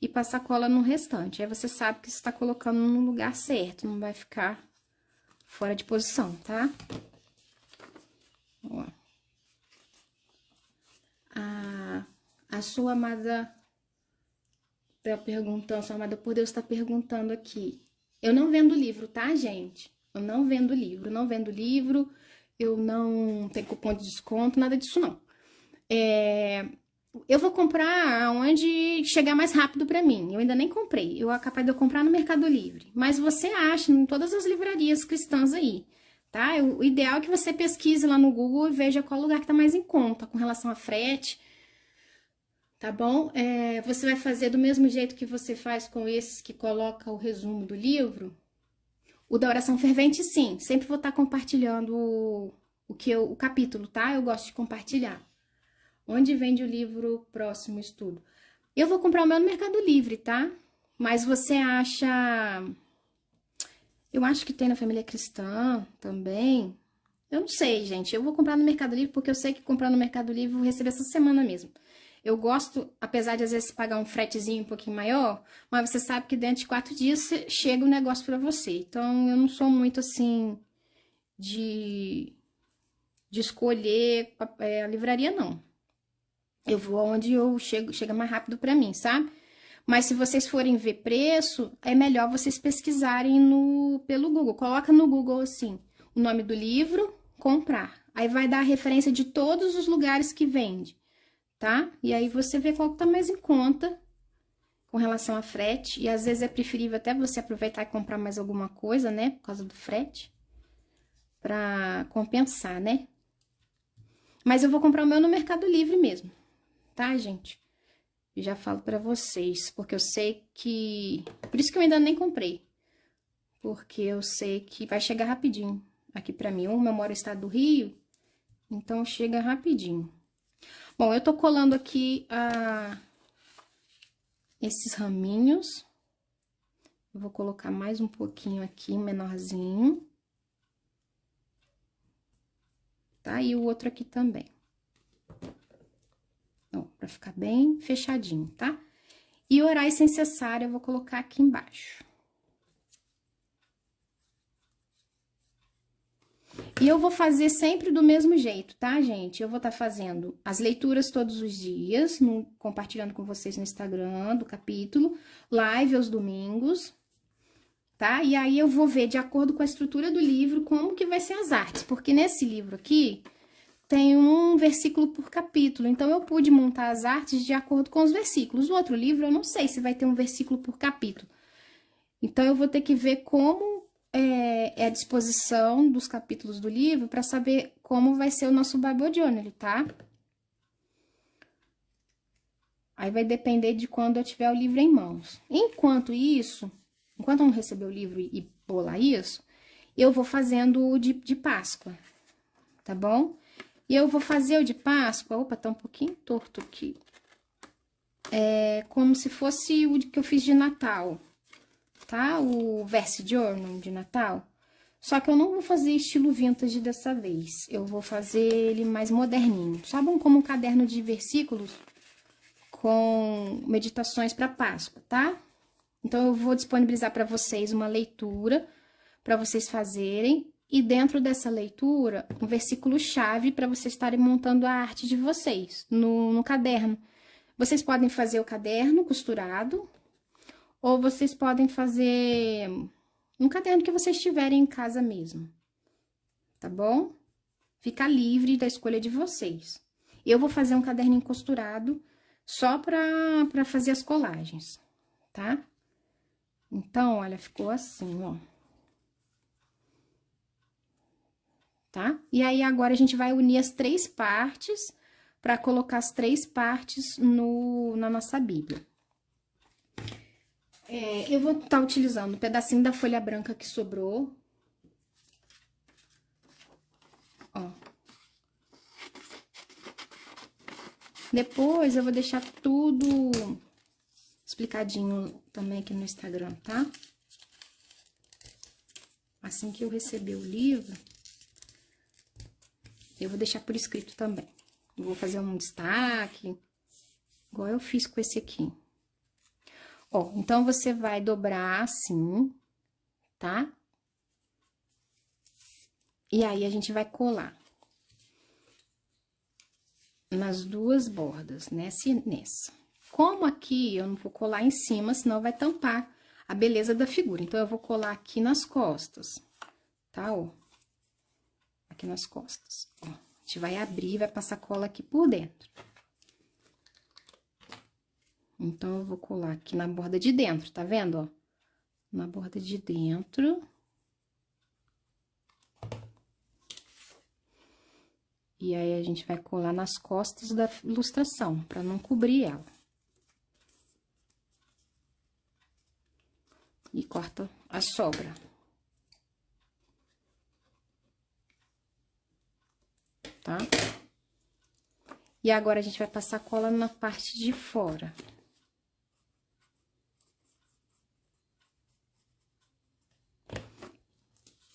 e passar cola no restante. Aí você sabe que você tá colocando no lugar certo, não vai ficar fora de posição, tá? Ó. A sua amada tá perguntando, sua amada por Deus tá perguntando aqui. Eu não vendo livro, tá, gente? Eu não vendo livro, eu não tenho cupom de desconto, nada disso não. Eu vou comprar onde chegar mais rápido para mim. Eu ainda nem comprei. Eu capaz de eu comprar no Mercado Livre. Mas você acha em todas as livrarias cristãs aí, tá? O ideal é que você pesquise lá no Google e veja qual lugar que tá mais em conta com relação a frete, tá bom? Você vai fazer do mesmo jeito que você faz com esses que coloca o resumo do livro. O da oração fervente, sim. Sempre vou estar compartilhando o capítulo, tá? Eu gosto de compartilhar. Onde vende o livro Próximo Estudo? Eu vou comprar o meu no Mercado Livre, tá? Mas você acha... Eu acho que tem na Família Cristã também. Eu não sei, gente. Eu vou comprar no Mercado Livre porque eu sei que comprando no Mercado Livre eu vou receber essa semana mesmo. Eu gosto, apesar de às vezes pagar um fretezinho um pouquinho maior, mas você sabe que dentro de 4 dias chega o negócio pra você. Então, eu não sou muito assim de escolher a livraria, não. Eu vou onde chega mais rápido pra mim, sabe? Mas se vocês forem ver preço, é melhor vocês pesquisarem pelo Google. Coloca no Google assim, o nome do livro, comprar. Aí vai dar a referência de todos os lugares que vende, tá? E aí você vê qual que tá mais em conta com relação a frete. E às vezes é preferível até você aproveitar e comprar mais alguma coisa, né? Por causa do frete. Pra compensar, né? Mas eu vou comprar o meu no Mercado Livre mesmo, tá, gente? Eu já falo pra vocês, porque eu sei que... Por isso que eu ainda nem comprei. Porque eu sei que vai chegar rapidinho aqui pra mim. Eu moro no estado do Rio, então chega rapidinho. Bom, eu tô colando aqui esses raminhos. Eu vou colocar mais um pouquinho aqui, menorzinho. Tá? E o outro aqui também. Ó, pra ficar bem fechadinho, tá? E orar sem cessar, eu vou colocar aqui embaixo. E eu vou fazer sempre do mesmo jeito, tá, gente? Eu vou estar fazendo as leituras todos os dias, compartilhando com vocês no Instagram do capítulo, live aos domingos, tá? E aí eu vou ver, de acordo com a estrutura do livro, como que vai ser as artes, porque nesse livro aqui tem um versículo por capítulo, então eu pude montar as artes de acordo com os versículos. O outro livro, eu não sei se vai ter um versículo por capítulo. Então, eu vou ter que ver como é a disposição dos capítulos do livro para saber como vai ser o nosso Bible Journal, tá? Aí vai depender de quando eu tiver o livro em mãos. Enquanto isso, enquanto eu não receber o livro e bolar isso, eu vou fazendo o de Páscoa, tá bom? E eu vou fazer o de Páscoa, opa, tá um pouquinho torto aqui. É como se fosse o que eu fiz de Natal, tá? O Verse Journal de Natal. Só que eu não vou fazer estilo vintage dessa vez. Eu vou fazer ele mais moderninho. Sabe como um caderno de versículos com meditações para Páscoa, tá? Então, eu vou disponibilizar para vocês uma leitura para vocês fazerem. E dentro dessa leitura, um versículo-chave para vocês estarem montando a arte de vocês no caderno. Vocês podem fazer o caderno costurado, ou vocês podem fazer um caderno que vocês tiverem em casa mesmo, tá bom? Fica livre da escolha de vocês. Eu vou fazer um caderninho costurado só pra fazer as colagens, tá? Então, olha, ficou assim, ó. Tá? E aí, agora, a gente vai unir as 3 partes pra colocar as 3 partes na nossa Bíblia. Eu vou estar utilizando um pedacinho da folha branca que sobrou. Ó. Depois, eu vou deixar tudo explicadinho também aqui no Instagram, tá? Assim que eu receber o livro, eu vou deixar por escrito também. Eu vou fazer um destaque, igual eu fiz com esse aqui. Ó, então, você vai dobrar assim, tá? E aí, a gente vai colar nas 2 bordas, nessa e nessa. Como aqui eu não vou colar em cima, senão vai tampar a beleza da figura. Então, eu vou colar aqui nas costas, tá? Ó, aqui nas costas, ó. A gente vai abrir, vai passar cola aqui por dentro. Então, eu vou colar aqui na borda de dentro, tá vendo, ó? Na borda de dentro. E aí, a gente vai colar nas costas da ilustração, pra não cobrir ela. E corta a sobra. Tá? E agora, a gente vai passar cola na parte de fora.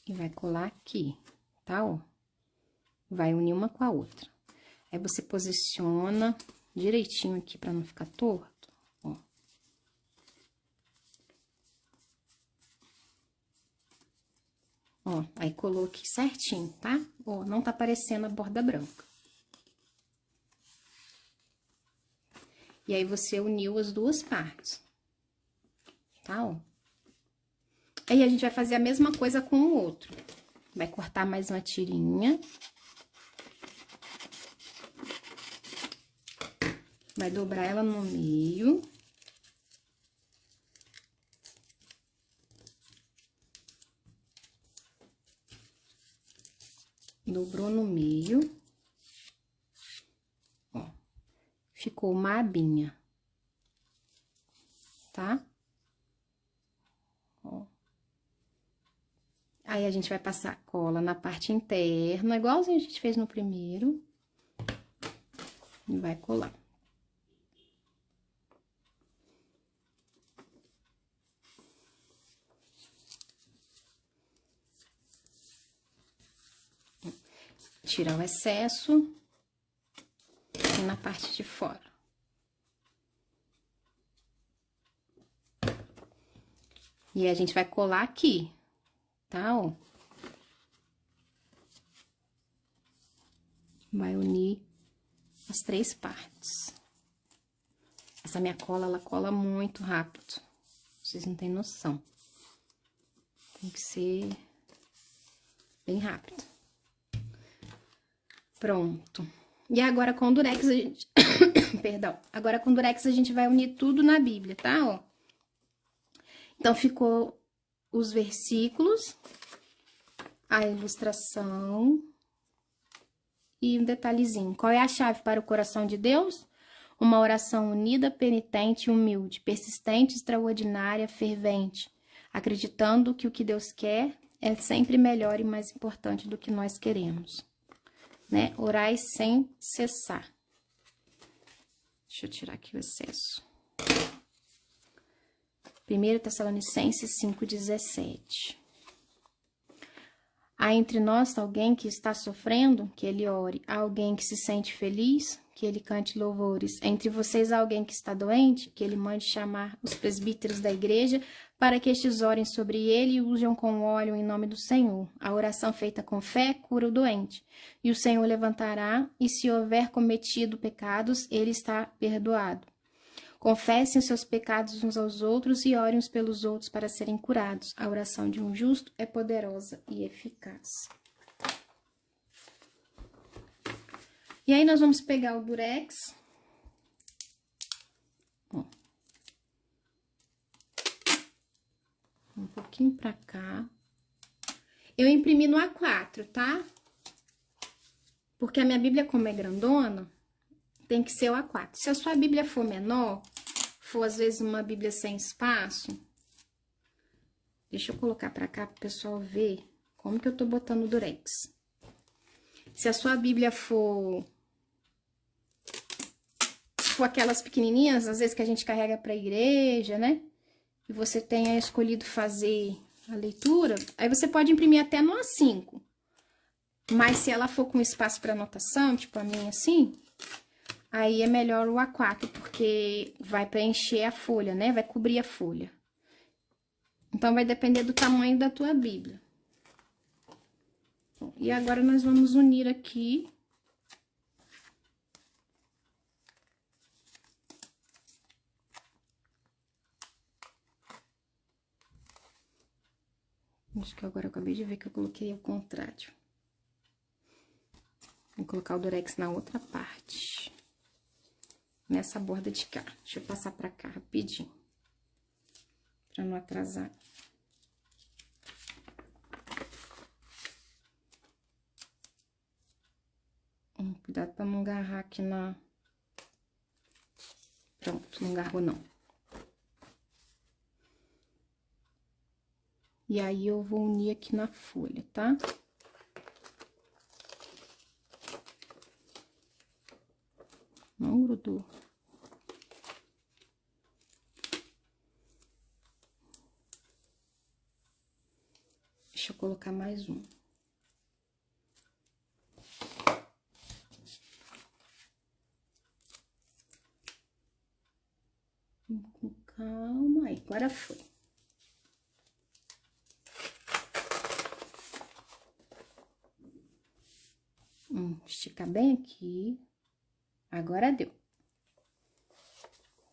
E vai colar aqui, tá, ó? Vai unir uma com a outra. Aí, você posiciona direitinho aqui pra não ficar torto, ó. Ó, aí colou aqui certinho, tá? Ó, não tá aparecendo a borda branca. E aí, você uniu as duas partes, tá, ó? Aí, a gente vai fazer a mesma coisa com o outro. Vai cortar mais uma tirinha. Vai dobrar ela no meio. Dobrou no meio. Ó, ficou uma abinha, tá? Ó. Aí, a gente vai passar cola na parte interna, igualzinho a gente fez no primeiro. E vai colar. Tirar o excesso. E na parte de fora. E a gente vai colar aqui, tá, ó? Vai unir as três partes. Essa minha cola, ela cola muito rápido. Vocês não têm noção. Tem que ser bem rápido. Pronto. E agora, com o Durex, a gente... Perdão. Agora, com o Durex, a gente vai unir tudo na Bíblia, tá? Ó. Então, ficou os versículos, a ilustração e um detalhezinho. Qual é a chave para o coração de Deus? Uma oração unida, penitente e humilde, persistente, extraordinária, fervente, acreditando que o que Deus quer é sempre melhor e mais importante do que nós queremos. Né? Orai sem cessar. Deixa eu tirar aqui o excesso. 1 Tessalonicenses 5,17. Há entre nós alguém que está sofrendo? Que ele ore. Há alguém que se sente feliz? Que ele cante louvores. Entre vocês há alguém que está doente? Que ele mande chamar os presbíteros da igreja para que estes orem sobre ele e usem com óleo em nome do Senhor. A oração feita com fé cura o doente. E o Senhor levantará, e se houver cometido pecados, ele está perdoado. Confessem os seus pecados uns aos outros e orem uns pelos outros para serem curados. A oração de um justo é poderosa e eficaz. E aí, nós vamos pegar o Durex. Ó. Um pouquinho pra cá. Eu imprimi no A4, tá? Porque a minha Bíblia, como é grandona, tem que ser o A4. Se a sua Bíblia for menor, for às vezes uma Bíblia sem espaço, deixa eu colocar pra cá pro pessoal ver como que eu tô botando o Durex. Se a sua Bíblia for aquelas pequenininhas, às vezes que a gente carrega pra igreja, né? E você tenha escolhido fazer a leitura, aí você pode imprimir até no A5. Mas se ela for com espaço para anotação, tipo a minha assim, aí é melhor o A4, porque vai preencher a folha, né? Vai cobrir a folha. Então, vai depender do tamanho da tua Bíblia. Bom, e agora, nós vamos unir aqui. Acho que agora eu acabei de ver que eu coloquei o contrário. Vou colocar o Durex na outra parte. nessa borda de cá. Deixa eu passar pra cá rapidinho, pra não atrasar. Cuidado pra não agarrar aqui na... Pronto, não agarrou não. E aí, eu vou unir aqui na folha, tá? Não grudou. Deixa eu colocar mais um. Com calma, aí, agora foi. Esticar bem aqui. Agora deu.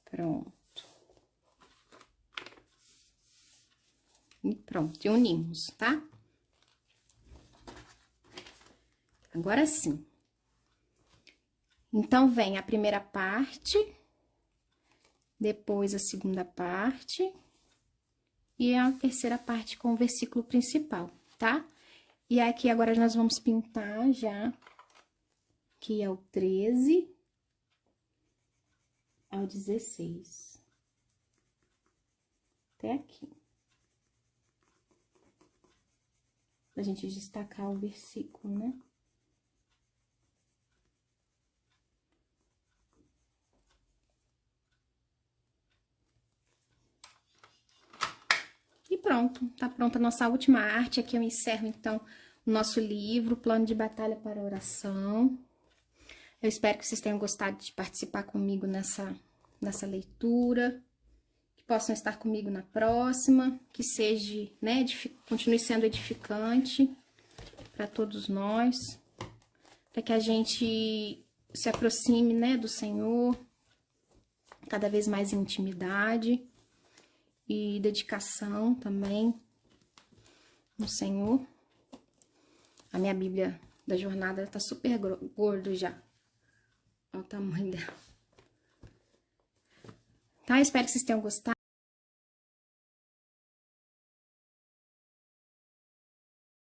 Pronto. E pronto, e unimos, tá? Agora sim. Então, vem a primeira parte, depois a segunda parte e a terceira parte com o versículo principal, tá? E aqui agora nós vamos pintar já, que é o 13 ao 16. Até aqui. Pra gente destacar o versículo, né? E pronto, tá pronta a nossa última arte. Aqui eu encerro, então, o nosso livro, Plano de Batalha para a Oração. Eu espero que vocês tenham gostado de participar comigo nessa leitura, que possam estar comigo na próxima, que seja, né, continue sendo edificante para todos nós, para que a gente se aproxime, né, do Senhor, cada vez mais em intimidade e dedicação também no Senhor. A minha Bíblia da jornada tá super gordo já. Olha o tamanho dela. Tá? Espero que vocês tenham gostado.